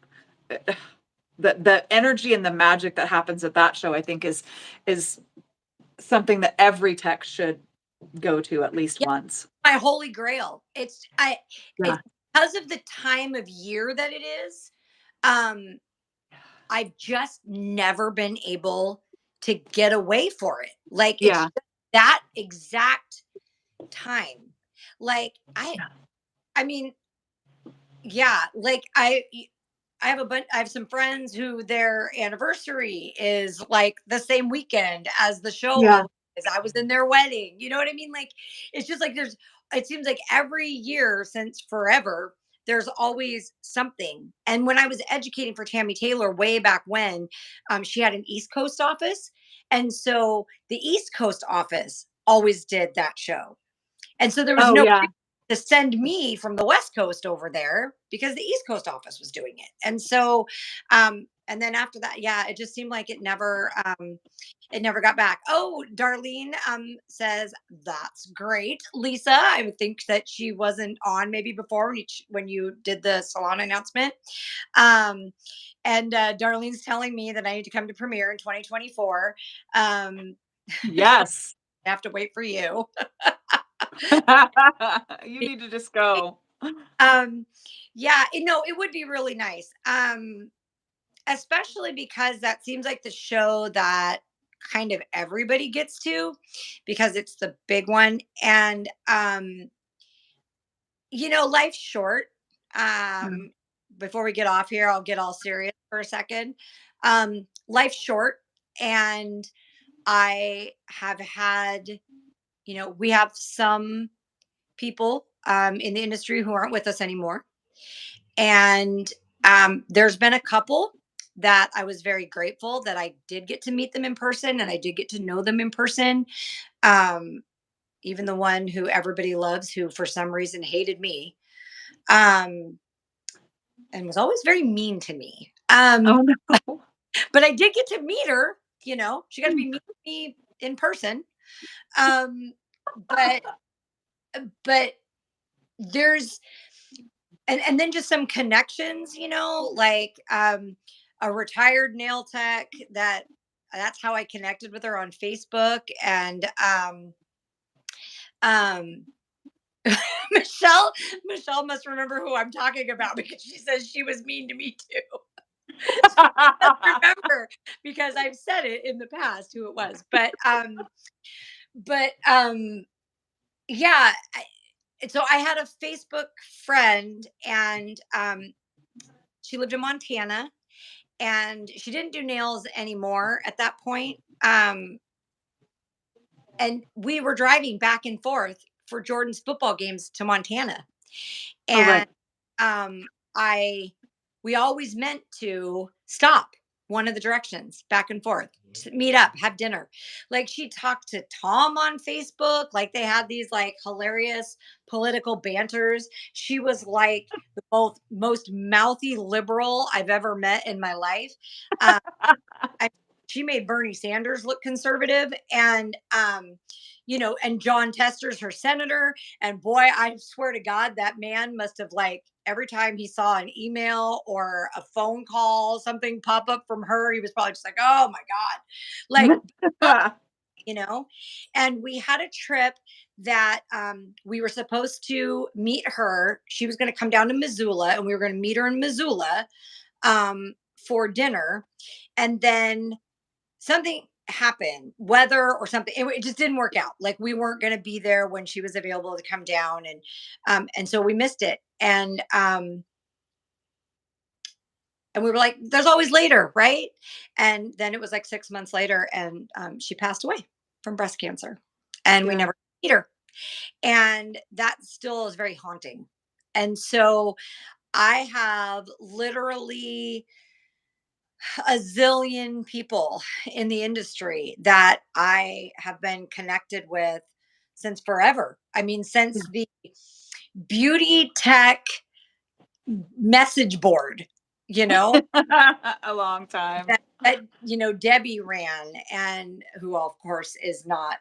The energy and the magic that happens at that show, I think, is something that every tech should go to at least Yeah, once. my holy grail. It's Yeah. because of the time of year that it is. Um, I've just never been able to get away for it. Like it's Yeah. just that exact time. Like I mean, yeah, like I have some friends who their anniversary is like the same weekend as the show Yeah. always is. I was in their wedding. You know what I mean? Like it's just like it seems like every year since forever, there's always something. And when I was educating for Tammy Taylor way back when, she had an East Coast office. And so the East Coast office always did that show. And so there was Oh no yeah. reason to send me from the West Coast over there because the East Coast office was doing it. And so, and then after that, yeah, it just seemed like it never got back. Oh, Darlene says that's great, Lisa. I would think that she wasn't on maybe before when you did the salon announcement. Um, and Darlene's telling me that I need to come to premiere in 2024. Um, so Yes. I have to wait for you. You need to just go. Um, yeah, it would be really nice. Especially because that seems like the show that kind of everybody gets to because it's the big one. And life's short. Mm. Um, Before we get off here, I'll get all serious for a second. Life's short, and I have had, we have some people in the industry who aren't with us anymore. And there's been a couple that I was very grateful that I did get to meet them in person and I did get to know them in person. Um, Even the one who everybody loves, who for some reason hated me um, and was always very mean to me. Oh no. But I did get to meet her. She got to be mean with me in person. Um, but but there's and then just some connections, like a retired nail tech that's how I connected with her on Facebook. And um Michelle must remember who I'm talking about because she says she was mean to me too. She does remember because I've said it in the past who it was. But yeah, so I had a Facebook friend, and she lived in Montana, and she didn't do nails anymore at that point. And we were driving back and forth for Jordan's football games to Montana. Oh right. And um, I we always meant to stop one of the directions back and forth to meet up, have dinner. Like she talked to Tom on Facebook, like they had these like hilarious political banters. She was like the most mouthy liberal I've ever met in my life. Um, I, she made Bernie Sanders look conservative, and and John Tester's her senator. And boy, I swear to God, that man must have like every time he saw an email or a phone call, something pop up from her, he was probably just like, "Oh my God," like, you know. And we had a trip that we were supposed to meet her. She was going to come down to Missoula, and we were going to meet her in Missoula for dinner, and then something happened, weather or something. It just didn't work out. Like we weren't going to be there when she was available to come down, and so we missed it. And we were like, "There's always later, right?" And then it was like 6 months later, and she passed away from breast cancer, and we Yeah. never meet her. And that still is very haunting. And so I have literally a zillion people in the industry that I have been connected with since forever. I mean, since the beauty tech message board, you know, A long time. that Debbie ran, and who of course is not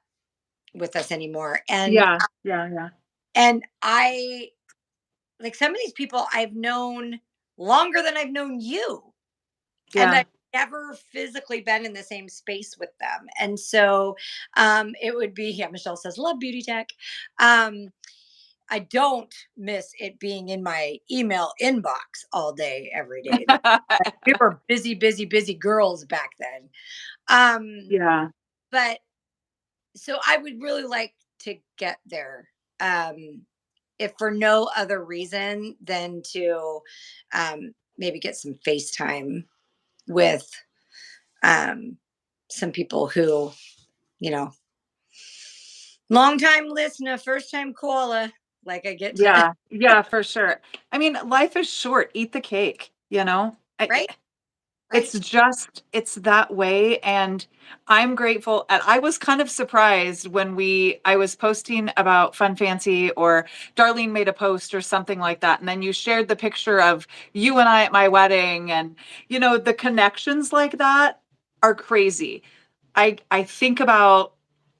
with us anymore. Yeah. Yeah. Yeah. And I like some of these people I've known longer than I've known you. And Yeah. I've never physically been in the same space with them. And so it would be, yeah, Michelle says, love beauty tech. Um, I don't miss it being in my email inbox all day, every day. We were busy, busy, busy girls back then. Um, Yeah. but so I would really like to get there. Um, if for no other reason than to maybe get some FaceTime with um, some people who, you know, long time listener, first time caller. Like I get to, Yeah, yeah, for sure. I mean, life is short. Eat the cake, you know? right, It's right. just, it's that way. And I'm grateful. And I was kind of surprised when I was posting about Fun Fancy, or Darlene made a post or something like that. And then you shared the picture of you and I at my wedding. And, the connections like that are crazy. I think about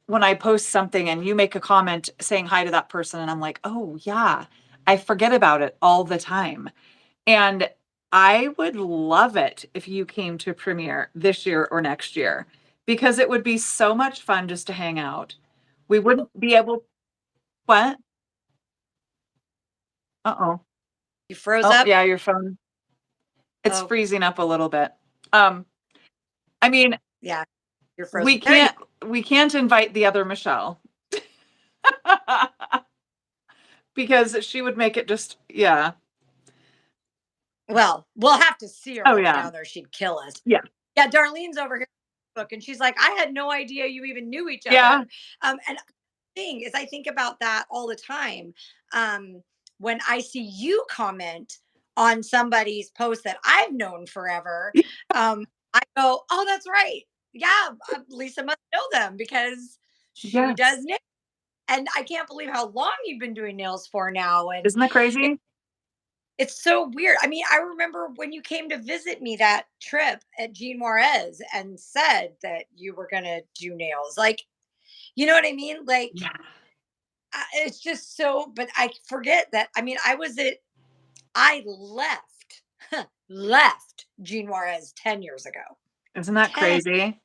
when I post something and you make a comment saying hi to that person, and I'm like, oh, yeah, I forget about it all the time. And I would love it if you came to premiere this year or next year, because it would be so much fun just to hang out. We wouldn't be able, what? Uh-oh. You froze Oh, up. yeah, your phone. It's Oh, freezing up a little bit. Um, I mean, yeah, you're we frozen. There you can't we can't invite the other Michelle because she would make it just, yeah. go. Well, we'll have to see her Oh when we're yeah. down there. She'd kill us. Yeah. Yeah, Darlene's over here on Facebook, and she's like, I had no idea you even knew each Yeah. other. And thing is, I think about that all the time. Um, when I see you comment on somebody's post that I've known forever, I go, "Oh, that's right. Yeah, Lisa must know them because she Yes. does nails." And I can't believe how long you've been doing nails for now. And Isn't that crazy? it's so weird. I mean, I remember when you came to visit me that trip at Jean Juarez and said that you were going to do nails. Like, you know what I mean? Like, Yeah. it's just so, but I forget that. I mean, I left Jean Juarez 10 years ago. Isn't that 10. crazy?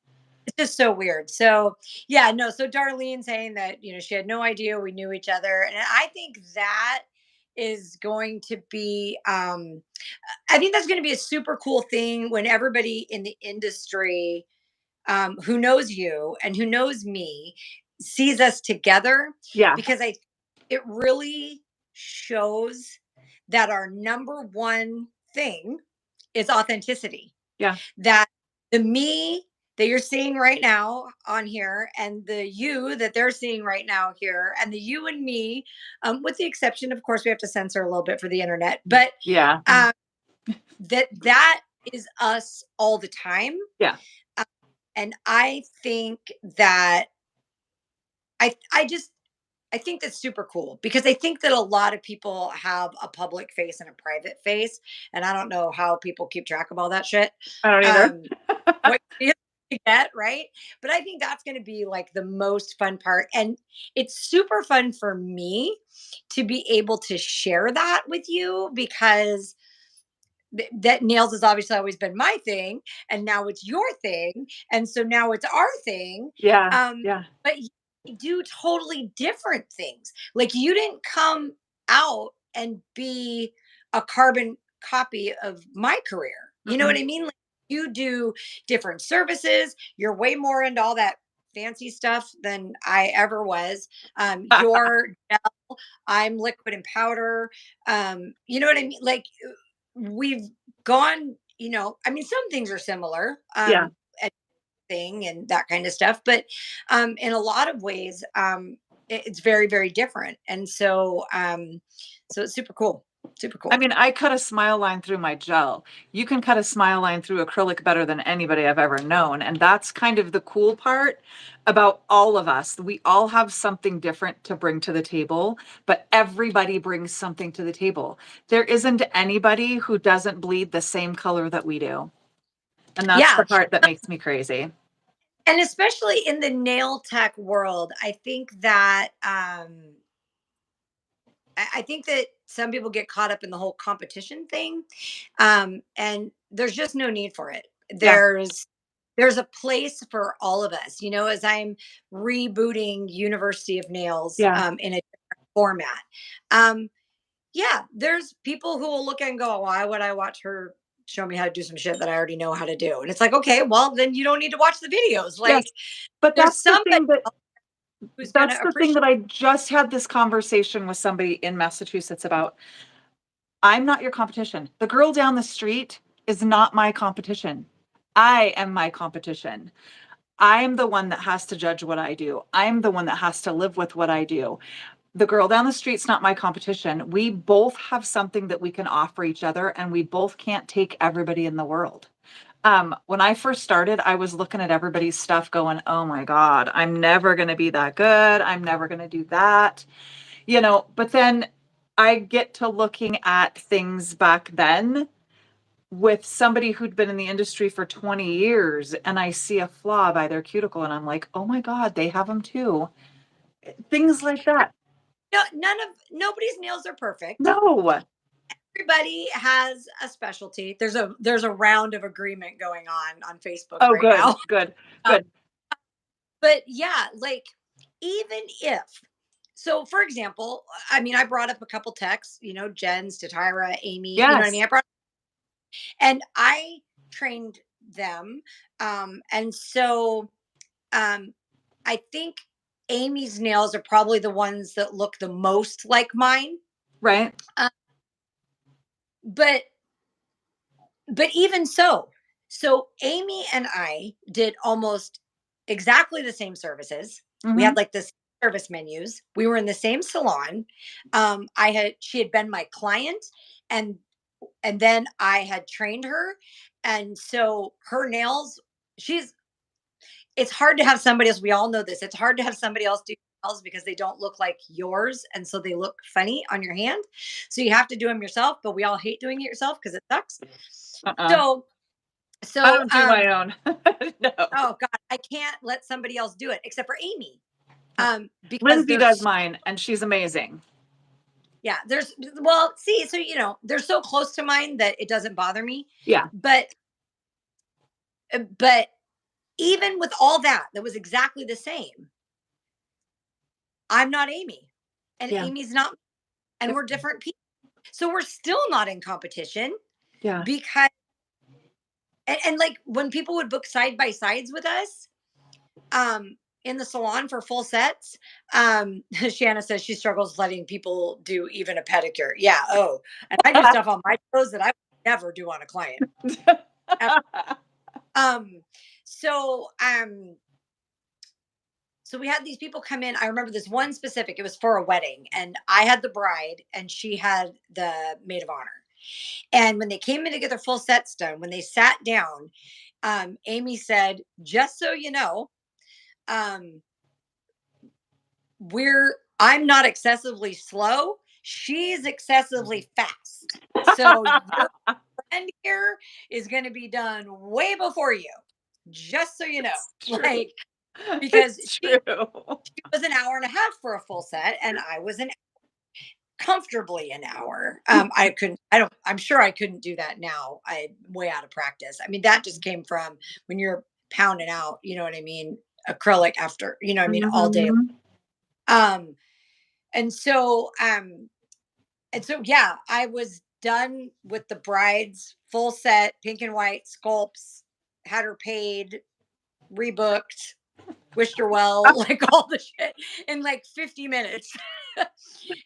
It's just so weird. So, yeah, no. So, Darlene saying that, she had no idea we knew each other. And I think that is going to be, I think that's going to be a super cool thing when everybody in the industry who knows you and who knows me sees us together, Yeah. because it really shows that our number one thing is authenticity. Yeah. That the me that you're seeing right now on here, and the you that they're seeing right now here, and the you and me, with the exception, of course, we have to censor a little bit for the internet, but Yeah. um, that is us all the time. Yeah. Uh, and I think that I just I think that's super cool, because I think that a lot of people have a public face and a private face, and I don't know how people keep track of all that shit. I don't either. Um, what you get, right? But I think that's going to be like the most fun part, and it's super fun for me to be able to share that with you, because that nails has obviously always been my thing, and now it's your thing, and so now it's our thing. Yeah. um Yeah. but you do totally different things. Like, you didn't come out and be a carbon copy of my career, you know what Mm-mm. I mean? Like, you do different services. You're way more into all that fancy stuff than I ever was. You're gel, I'm liquid and powder. You know what I mean? Like, we've gone, I mean, some things are similar, Yeah. at thing and that kind of stuff, but in a lot of ways, it's very, very different. And so it's super cool. Super I cool. mean, I cut a smile line through my gel. You can cut a smile line through acrylic better than anybody I've ever known. And that's kind of the cool part about all of us. We all have something different to bring to the table, but everybody brings something to the table. There isn't anybody who doesn't bleed the same color that we do. And that's Yeah. the part that makes me crazy. And especially in the nail tech world, I think that I think that some people get caught up in the whole competition thing, and there's just no need for it. Yeah. There's a place for all of us. As I'm rebooting University of Nails Yeah. in a different format. Um, yeah, there's people who will look and go, "Why would I watch her show me how to do some shit that I already know how to do?" And it's like, okay, well, then you don't need to watch the videos. Yes. Like, But there's somebody who's going that's to the thing appreciate. that I just had this conversation with somebody in Massachusetts about. I'm not your competition. The girl down the street is not my competition. I am my competition. I'm the one that has to judge what I do. I'm the one that has to live with what I do. The girl down the street's not my competition. We both have something that we can offer each other, and we both can't take everybody in the world. When I first started, I was looking at everybody's stuff going, oh my God, I'm never going to be that good. I'm never going to do that. But then I get to looking at things back then with somebody who'd been in the industry for 20 years, and I see a flaw by their cuticle and I'm like, oh my God, they have them too. Things like that. No, nobody's nails are perfect. No. Everybody has a specialty. There's a round of agreement going on Facebook Oh, right good, now. good, Um, good. but yeah, like even if so, for example, I mean, I brought up a couple texts, Jen's, to Tyra, Amy, you know what I Yes. mean? And I trained them. And so um, I think Amy's nails are probably the ones that look the most like mine. Right. Uh, but even so Amy and I did almost exactly the same services. We Mm-hmm. had like this service menus. We were in the same salon. She had been my client, and then I had trained her. And so her nails, she's it's hard to have somebody else. We all know this. It's hard to have somebody else do nails because they don't look like yours. And so they look funny on your hand. So you have to do them yourself, but we all hate doing it yourself because it sucks. Uh-uh. So, I so, don't do my own. No. oh God, I can't let somebody else do it except for Amy. Because Lindsay does mine, and she's amazing. yeah, well, see, so, they're so close to mine that it doesn't bother me. Yeah. But, but even with all that was exactly the same. I'm not Amy, and Yeah. Amy's not, and Yep. we're different people. So we're still not in competition Yeah. because, and like when people would book side by sides with us, in the salon for full sets, Shanna says she struggles letting people do even a pedicure. Yeah. Oh, and I do stuff on my toes that I would never do on a client. Um, so, so we had these people come in. I remember this one specific, it was for a wedding, and I had the bride and she had the maid of honor. And when they came in to get their full sets done, when they sat down, Amy said, just so you know, um, I'm not excessively slow. She's excessively fast. So your friend here is going to be done way before you. Just so you know, It's true. like, because It's she true. was an hour and a half for a full set, and I was comfortably an hour. I'm sure I couldn't do that now. I'm way out of practice. I mean, that just came from when you're pounding out, you know what I mean, acrylic after, you know what I mean, all day. Mhm. Um, and so, yeah, I was done with the bride's full set, pink and white sculpts, had her paid, rebooked, wished her well, like all the shit in like 50 minutes.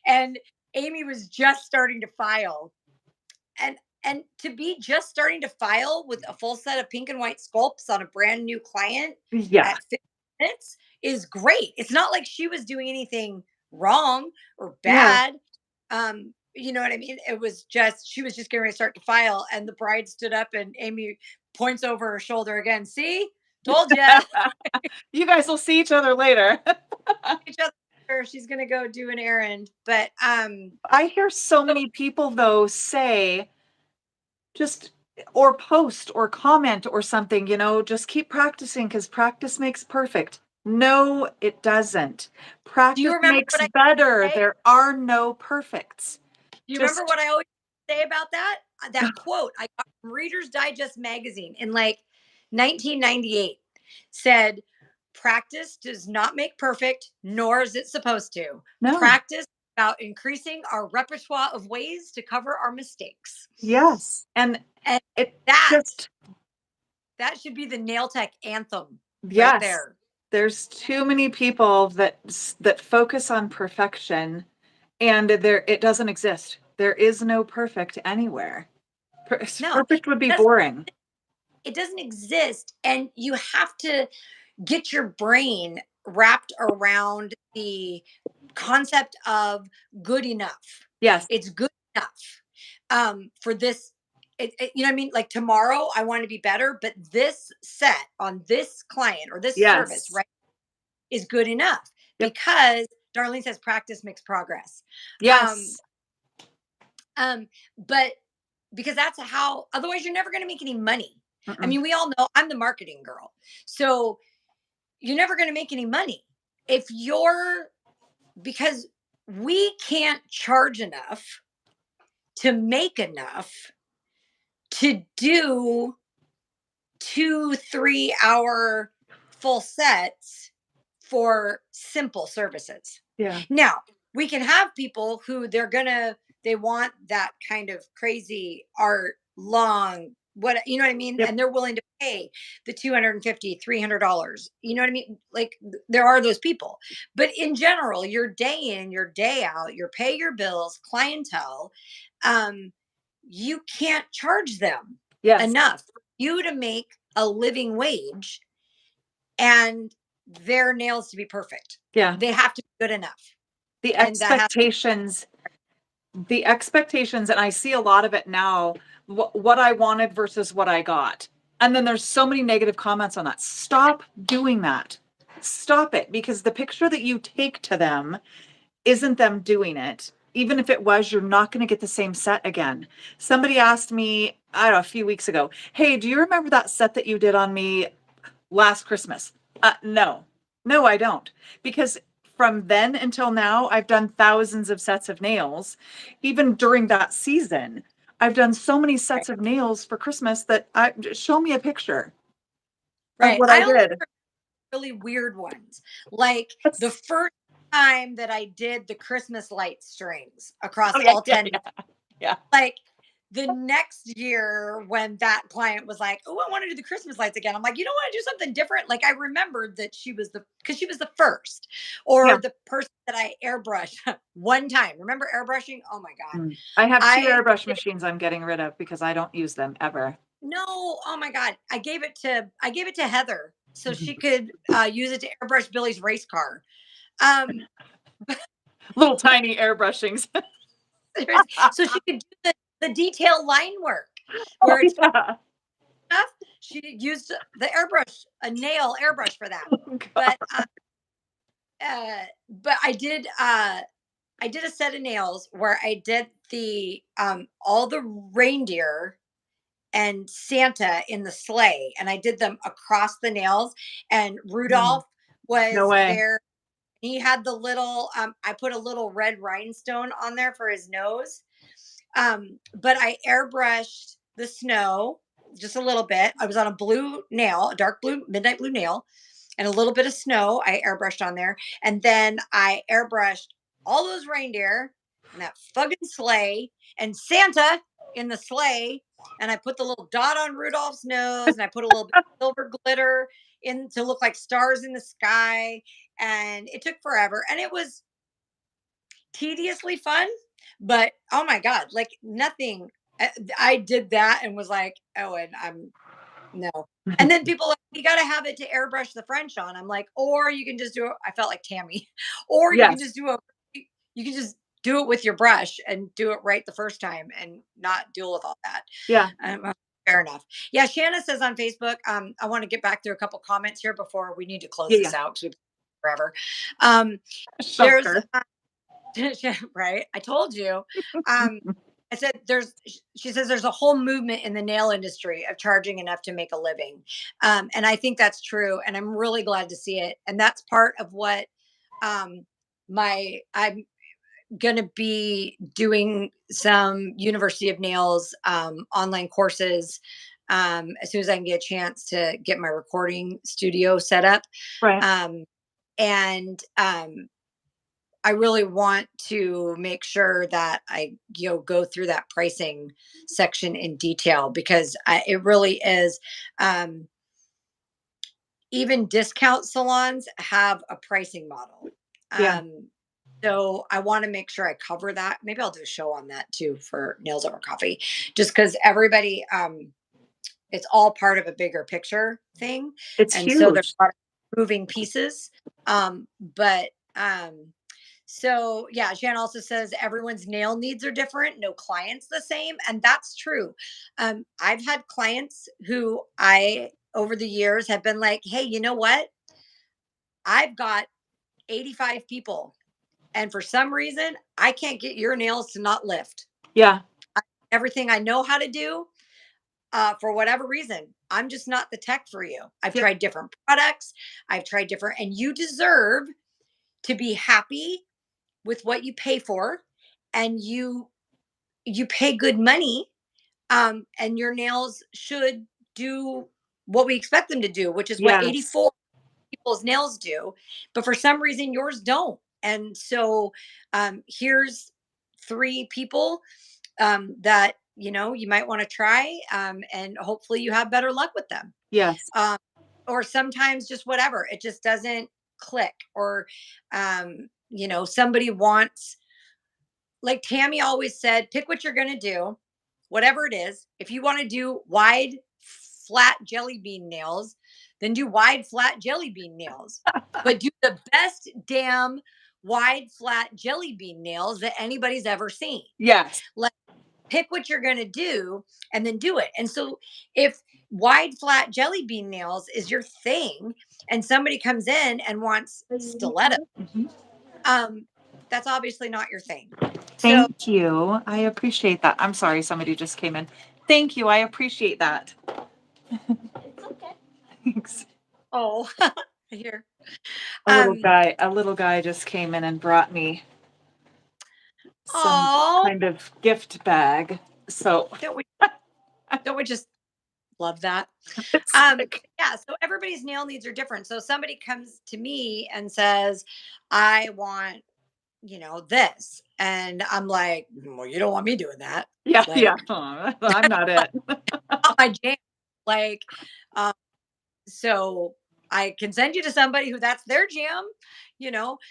And Amy was just starting to file. And to be just starting to file with a full set of pink and white sculpts on a brand new client Yeah. at 50 minutes is great. It's not like she was doing anything wrong or Yeah. bad. You know what I mean? It was just, she was just getting ready to start to file, and the bride stood up and Amy points over her shoulder again. See, told you. You guys will see each other later. Each other. She's gonna go do an errand. But I hear so many people though say just or post or comment or something, just keep practicing because practice makes perfect. No, it doesn't. do you Practice remember makes what I better. say? There are no perfects. Do you remember Just what I always say about that? That quote I got from Reader's Digest magazine in like 1998 said, "Practice does not make perfect, nor is it supposed to. no. Practice about increasing our repertoire of ways to cover our mistakes." Yes. And And it that just, should be the nail tech anthem right yes, there. there's too many people that focus on perfection, and it doesn't exist. There is no perfect anywhere. No, Perfect would be that's boring. it doesn't exist. And you have to get your brain wrapped around the concept of good enough. Yes. It's good enough for this. You know what I mean? Like tomorrow, I want to be better, but this set on this client or this service, Yes. right, is good enough Yep. because Darlene says practice makes progress. Um, Yes. but because that's how, otherwise, you're never going to make any money. I Mm-mm. mean, we all know I'm the marketing girl. So you're never going to make any money if you're, because we can't charge enough to make enough to do 2 3 hour full sets for simple services. Yeah. Now we can have people who they want that kind of crazy art, long, what, you know what I mean, Yep. and they're willing to pay the 250 $300, you know what I mean, like there are those people. But in general, your day in, your day out, your pay your bills clientele, um you can't charge them Yes. enough for you to make a living wage and their nails to be perfect. Yeah. They have to be good enough. The And that has, expectations, the expectations, and I see a lot of it now, what I wanted versus what I got. And then there's so many negative comments on that. Stop doing that. Stop it, because the picture that you take to them isn't them doing it. Even if it was, you're not going to get the same set again. Somebody asked me, I don't know, a few weeks ago, hey, do you remember that set that you did on me last Christmas? No, no, I don't. Because from then until now, I've done thousands of sets of nails. Even during that season, I've done so many right, sets of nails for Christmas that show me a picture of right. what I I only did. really weird ones. Like the That's, first time that I did the Christmas light strings across oh, yeah, all yeah, 10, yeah, yeah. like the next year when that client was like, "Oh, I want to do the Christmas lights again." I'm like, "You don't want to do something different?" Like I remembered that because she was the first, Yeah. or the person that I airbrushed one time. Remember airbrushing? Oh my God. I have two I airbrush machines I'm getting rid of because I don't use them ever. No, oh my God. I gave it to Heather so she could use it to airbrush Billy's race car. Um, Little tiny airbrushings. so she could do the detail line work Oh, where it's yeah. enough. She used the airbrush, a nail airbrush for that. Oh, But God. but I did a set of nails where I did the all the reindeer and Santa in the sleigh, and I did them across the nails. And Mm, Rudolph no was way. there. He had the little. I put a little red rhinestone on there for his nose. But I airbrushed the snow just a little bit. I was on a blue nail, a dark blue, midnight blue nail, and a little bit of snow I airbrushed on there. And then I airbrushed all those reindeer and that fucking sleigh and Santa in the sleigh. And I put the little dot on Rudolph's nose and I put a little bit of silver glitter in to look like stars in the sky. And it took forever. And it was tediously fun, but oh my God, like nothing. I did that and was like, oh, and I'm no. And then people like, you got to have it to airbrush the French on. I'm like, or you can just do it. I felt like Tammy, or you can Yes. just you can just do it with your brush and do it right the first time and not deal with all that. Yeah. Fair enough. Yeah. Shanna says on Facebook, I want to get back to a couple comments here before we need to close Yeah. this Yeah. out because forever. Um, there's Shocker. right. I told you. Um, I said she says there's a whole movement in the nail industry of charging enough to make a living. And I think that's true. And I'm really glad to see it. And that's part of what I'm going to be doing some University of Nails online courses as soon as I can get a chance to get my recording studio set up. Right. Um, and I really want to make sure that I go through that pricing section in detail because it really is. Um, Even discount salons have a pricing model. Yeah. Um, so I want to make sure I cover that. Maybe I'll do a show on that too for Nails Over Coffee, just because everybody, it's all part of a bigger picture thing. It's And so there's huge. a lot of moving pieces. But so yeah, Jan also says everyone's nail needs are different, no client's the same. And that's true. I've had clients who I over the years have been like, hey, you know what? I've got 85 people. And for some reason, I can't get your nails to not lift. Yeah. Everything I know how to do, for whatever reason, I'm just not the tech for you. I've Yep. tried different products. I've tried different, and you deserve to be happy with what you pay for, and you pay good money, and your nails should do what we expect them to do, which is what Yes. 84 people's nails do. But for some reason, yours don't. And so, here's three people that you might want to try, and hopefully you have better luck with them. Yes. um, or sometimes just whatever, it just doesn't click, or somebody wants, like Tammy always said, pick what you're going to do, whatever it is. If you want to do wide flat jelly bean nails, then do wide flat jelly bean nails, but do the best damn wide flat jelly bean nails that anybody's ever seen. Yes. Like, pick what you're going to do and then do it. And so if wide flat jelly bean nails is your thing and somebody comes in and wants stiletto, Mhm. um that's obviously not your thing. So, Thank you. I appreciate that. I'm sorry, somebody just came in. Thank you. I appreciate that. it's okay. Thanks. Oh, here. A um a little guy just came in and brought me some oh, kind of gift bag. So don't we don't we just love that? it's like, Yeah, so everybody's nail needs are different. So somebody comes to me and says, I want, this. And I'm like, well, you don't want me doing that. yeah, yeah. Like, I'm not it. not my jam. Like, um, so I can send you to somebody who that's their jam.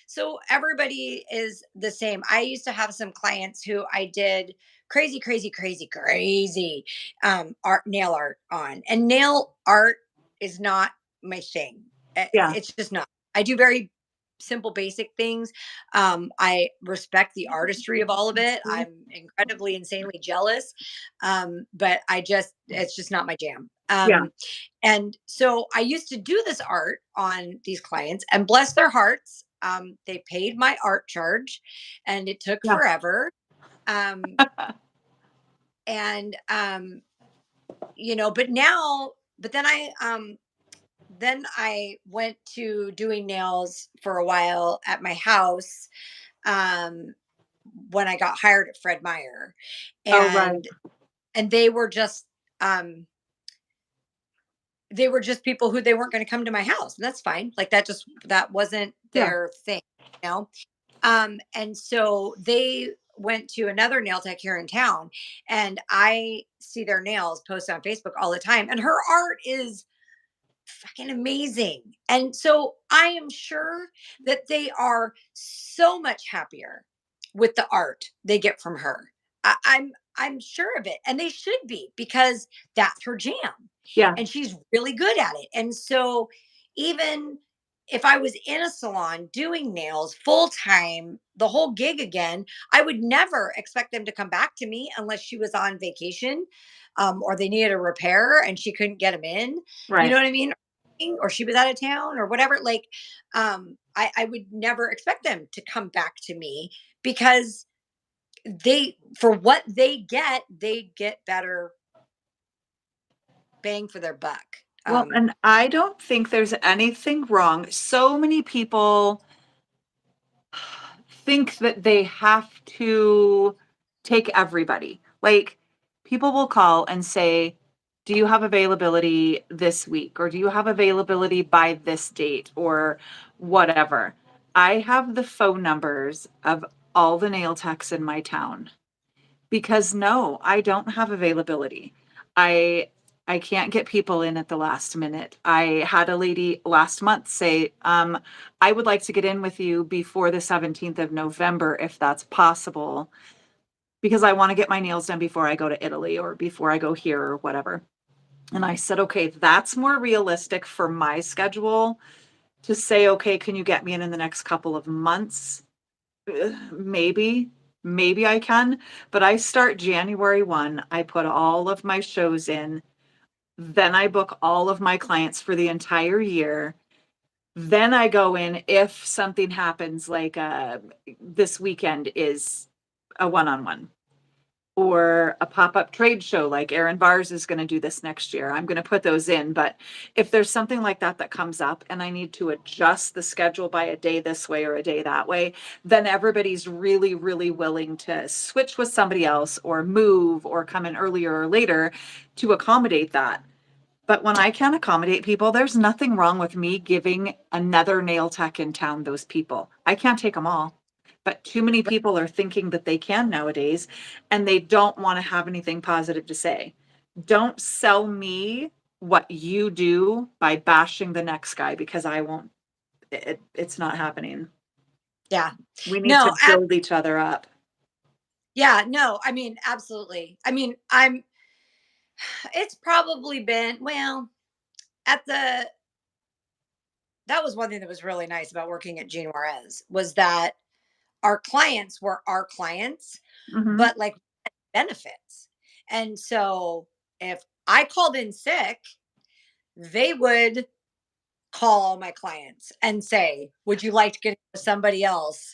So everybody is the same. I used to have some clients who I did crazy, crazy, crazy, crazy art, nail art on. And nail art is not my thing. Yeah. It's just not. I do very simple, basic things. I respect the artistry of all of it. I'm incredibly, insanely jealous. But it's just not my jam. Yeah. And so I used to do this art on these clients, and bless their hearts, they paid my art charge, and it took Yeah. forever. Um, and but now, but then I went to doing nails for a while at my house, um, when I got hired at Fred Meyer, Oh, right. and um, they were just people who they weren't going to come to my house, and that's fine. Like, that wasn't Yeah. their thing, you know. And so they went to another nail tech here in town, and I see their nails posted on Facebook all the time, and her art is fucking amazing. And so I am sure that they are so much happier with the art they get from her. I'm sure of it. And they should be, because that's her jam. Yeah. And she's really good at it. And so even if I was in a salon doing nails full time, the whole gig again, I would never expect them to come back to me unless she was on vacation, or they needed a repair and she couldn't get them in. You Right. know what I mean? Or she was out of town or whatever. Like, I would never expect them to come back to me, because for what they get better bang for their buck. Well, and I don't think there's anything wrong. So many people think that they have to take everybody. Like, people will call and say, do you have availability this week? Or do you have availability by this date? Or whatever. I have the phone numbers of all the nail techs in my town, because no, I don't have availability. I I can't get people in at the last minute. I had a lady last month say, I would like to get in with you before the 17th of November, if that's possible, because I want to get my nails done before I go to Italy or before I go here or whatever. And I said, okay, that's more realistic for my schedule to say, okay, can you get me in the next couple of months? Maybe, maybe I can, but I start January 1. I put all of my shows in. Then I book all of my clients for the entire year. Then I go in if something happens, like this weekend is a one-on-one or a pop-up trade show like Aaron Bars is going to do this next year. I'm going to put those in. But if there's something like that that comes up and I need to adjust the schedule by a day this way or a day that way, then everybody's really, really willing to switch with somebody else or move or come in earlier or later to accommodate that. But when I can't accommodate people, there's nothing wrong with me giving another nail tech in town those people. I can't take them all. But too many people are thinking that they can nowadays, and they don't want to have anything positive to say. Don't sell me what you do by bashing the next guy, because I won't. It's not happening. Yeah. We need No, to build each other up. yeah, no, I mean, absolutely. I mean, it's probably been, well, at the, that was one thing that was really nice about working at Gene Juarez was that our clients were our clients, Mm-hmm. but like benefits. And so if I called in sick, they would call all my clients and say, would you like to get with somebody else?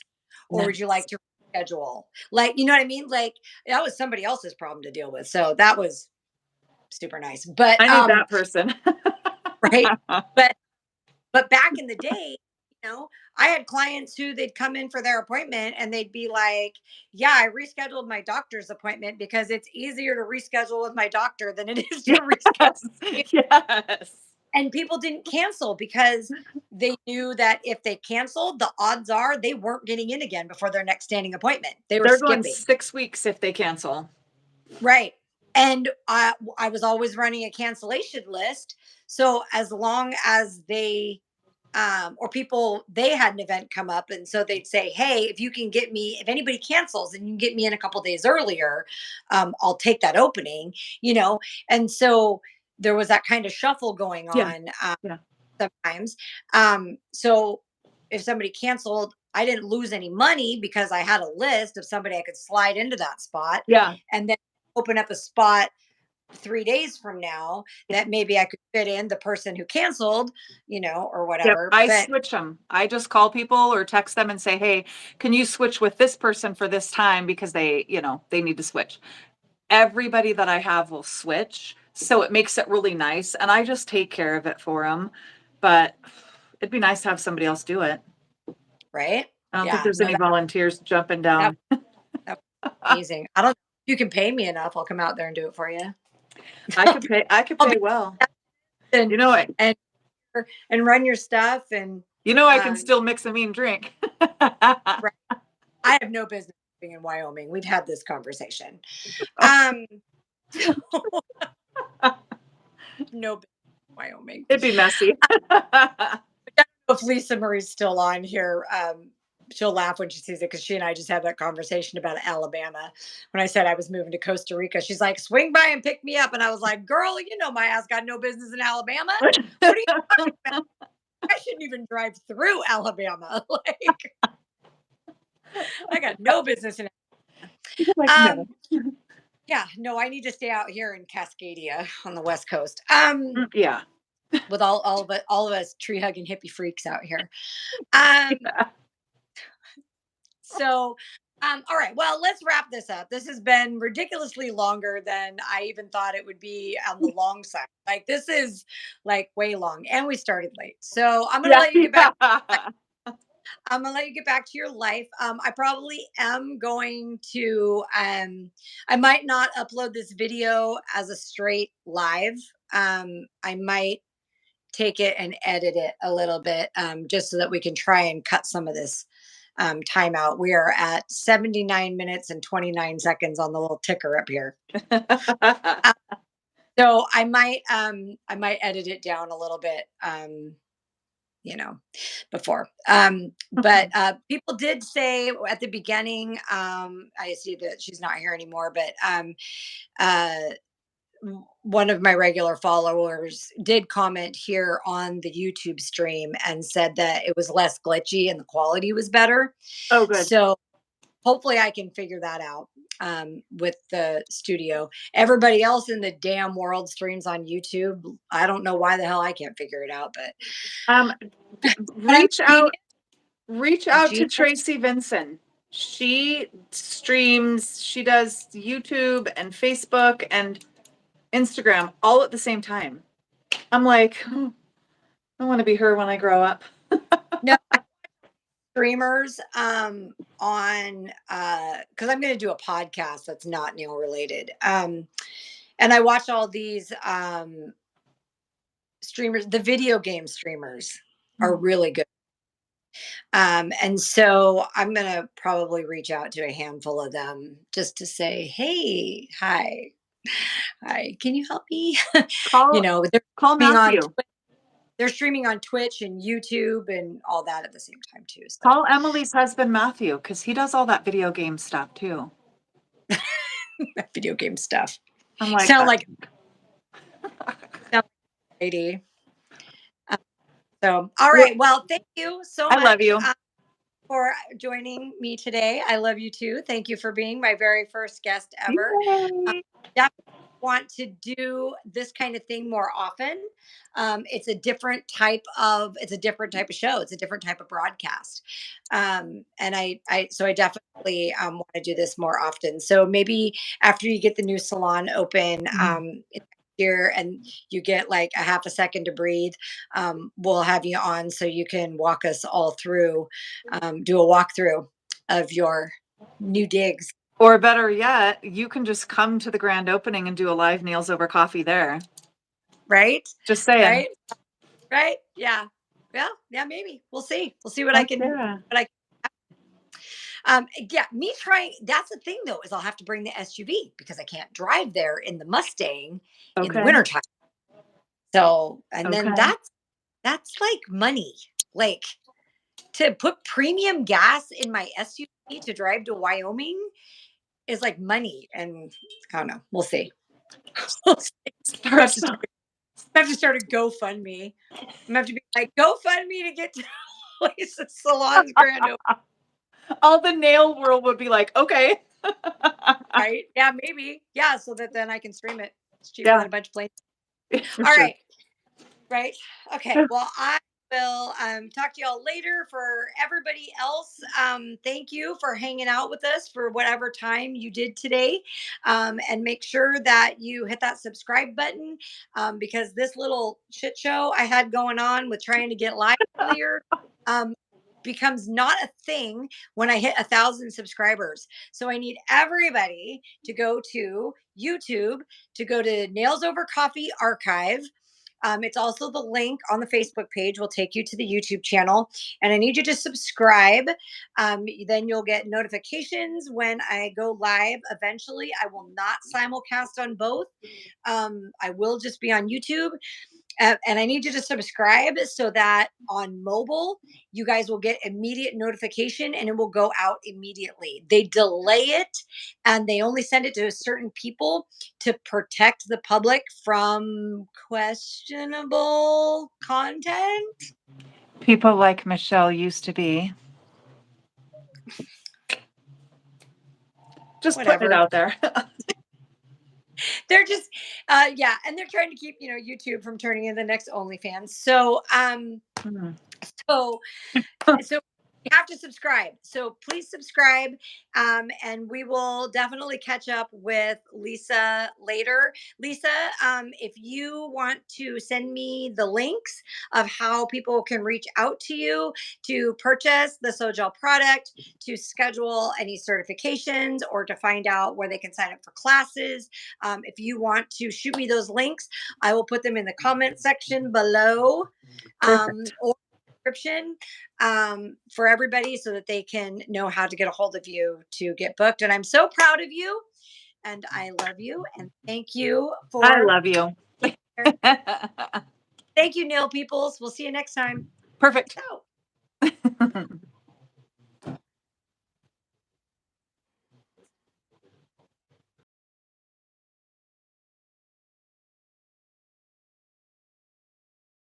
Or would you like Nice. to schedule? Like, you know what I mean? Like that was somebody else's problem to deal with. So that was super nice. But I need that person. right. But back in the day, I had clients who they'd come in for their appointment and they'd be like, yeah, I rescheduled my doctor's appointment because it's easier to reschedule with my doctor than it is to reschedule. Yes. Yes. And people didn't cancel because they knew that if they canceled, the odds are they weren't getting in again before their next standing appointment. They were They're going skipping. 6 weeks if they cancel. Right. And I was always running a cancellation list. So as long as they, or people, they had an event come up. And so they'd say, hey, if you can get me, if anybody cancels and you can get me in a couple days earlier, I'll take that opening, you know? And so there was that kind of shuffle going Yeah. on Yeah. sometimes. So if somebody canceled, I didn't lose any money because I had a list of somebody I could slide into that spot Yeah. and then open up a spot 3 days from now that maybe I could fit in the person who canceled, or Yep. whatever. I But switch them. I just call people or text them and say, hey, can you switch with this person for this time, because they need to switch. Everybody that I have will switch. So it makes it really nice. And I just take care of it for them. But it'd be nice to have somebody else do it. right. I don't think Yeah. there's No, any volunteers jumping that, down. that was amazing. I don't, you can pay me enough. I'll come out there and do it for you. I could I'll pay be well. and, You know what? and, and run your stuff. And, I can still mix a mean drink. right. I have no business living in Wyoming. We've had this conversation. Um, so no business in Wyoming. It'd be messy. If Lisa Marie's still on here, she'll laugh when she sees it because she and I just had that conversation about Alabama. When I said I was moving to Costa Rica, she's like, swing by and pick me up. And I was like, girl, my ass got no business in Alabama. What are you talking about? I shouldn't even drive through Alabama. Like, I got no business in Like, no. Um, yeah, no, I need to stay out here in Cascadia on the West Coast. Yeah. With all of us tree hugging hippie freaks out here. Um, Yeah. so all right, well, let's wrap this up. This has been ridiculously longer than I even thought it would be on the long side. Like this is like way long, and we started late. So I'm gonna Yeah. let you get back. I'm gonna let you get back to your life. I probably am going to. I might not upload this video as a straight live. I might take it and edit it a little bit, just so that we can try and cut some of this time out. We are at 79 minutes and 29 seconds on the little ticker up here. So I might edit it down a little bit, you know, before. But people did say at the beginning, I see that she's not here anymore, but uh, one of my regular followers did comment here on the YouTube stream and said that it was less glitchy and the quality was better. Oh, good. So hopefully I can figure that out with the studio. Everybody else in the damn world streams on YouTube. I don't know why the hell I can't figure it out, Um, but I'm reach genius. out, reach I'm out to genius. Tracy Vinson. She streams, she does YouTube and Facebook and Instagram all at the same time. I'm like, oh, I want to be her when I grow up. No, streamers on because I'm going to do a podcast that's not nail related. And I watch all these streamers. The video game streamers are really good. And so I'm going to probably reach out to a handful of them just to say, hey, hi, can you help me? You Call know, call streaming on Matthew. they're streaming on Twitch and YouTube and all that at the same time too. So Call Emily's husband Matthew because he does all that video game stuff too. video game stuff. I'm like, Sound like a lady. So all right. Well, thank you so I love much. you. For joining me today. I love you too. Thank you for being my very first guest ever. Yay. Definitely want to do this kind of thing more often. It's a different type of show. It's a different type of broadcast. And so I definitely want to do this more often. So maybe after you get the new salon open, here and you get like a half a second to breathe, we'll have you on so you can walk us all through, do a walkthrough of your new digs. Or better yet, you can just come to the grand opening and do a live Nails Over Coffee there. Right? Just saying. Right? Yeah. Well, yeah, maybe. We'll see. We'll see what Heck I can yeah. yeah, me trying. That's the thing though, is I'll have to bring the SUV because I can't drive there in the Mustang in the Okay. wintertime. So, and then Okay. that's like money. Like to put premium gas in my SUV to drive to Wyoming is like money. And I don't know. We'll see. We'll see. I have to start a GoFundMe. I'm gonna have to be like GoFundMe to get to Lisa's salon's grand opening. All the nail world would be like, okay. Right? Yeah, maybe. Yeah, so that then I can stream it. It's cheaper Yeah, than a bunch of planes. for All sure. right. Right. Okay. Well, I will talk to y'all later. For everybody else, thank you for hanging out with us for whatever time you did today. And make sure that you hit that subscribe button because this little shit show I had going on with trying to get live earlier um, becomes not a thing when I hit 1,000 subscribers. So I need everybody to go to YouTube, to go to Nails Over Coffee Archive. It's also the link on the Facebook page will take you to the YouTube channel. And I need you to subscribe. Then you'll get notifications when I go live. Eventually, I will not simulcast on both. I will just be on YouTube. And I need you to subscribe so that on mobile, you guys will get immediate notification and it will go out immediately. They delay it and they only send it to certain people to protect the public from questionable content. People like Michelle used to be. Just putting it Whatever. out there. They're just, yeah. And they're trying to keep, YouTube from turning into the next OnlyFans. So, so you have to subscribe. So please subscribe. And we will definitely catch up with Lisa later. Lisa, if you want to send me the links of how people can reach out to you to purchase the SOGel product, to schedule any certifications, or to find out where they can sign up for classes, if you want to shoot me those links, I will put them in the comment section below. Or description for everybody so that they can know how to get a hold of you to get booked. And I'm so proud of you. and I love you. And thank you I for love you. being here. Thank you, nail peoples. We'll see you next time. Perfect. Out.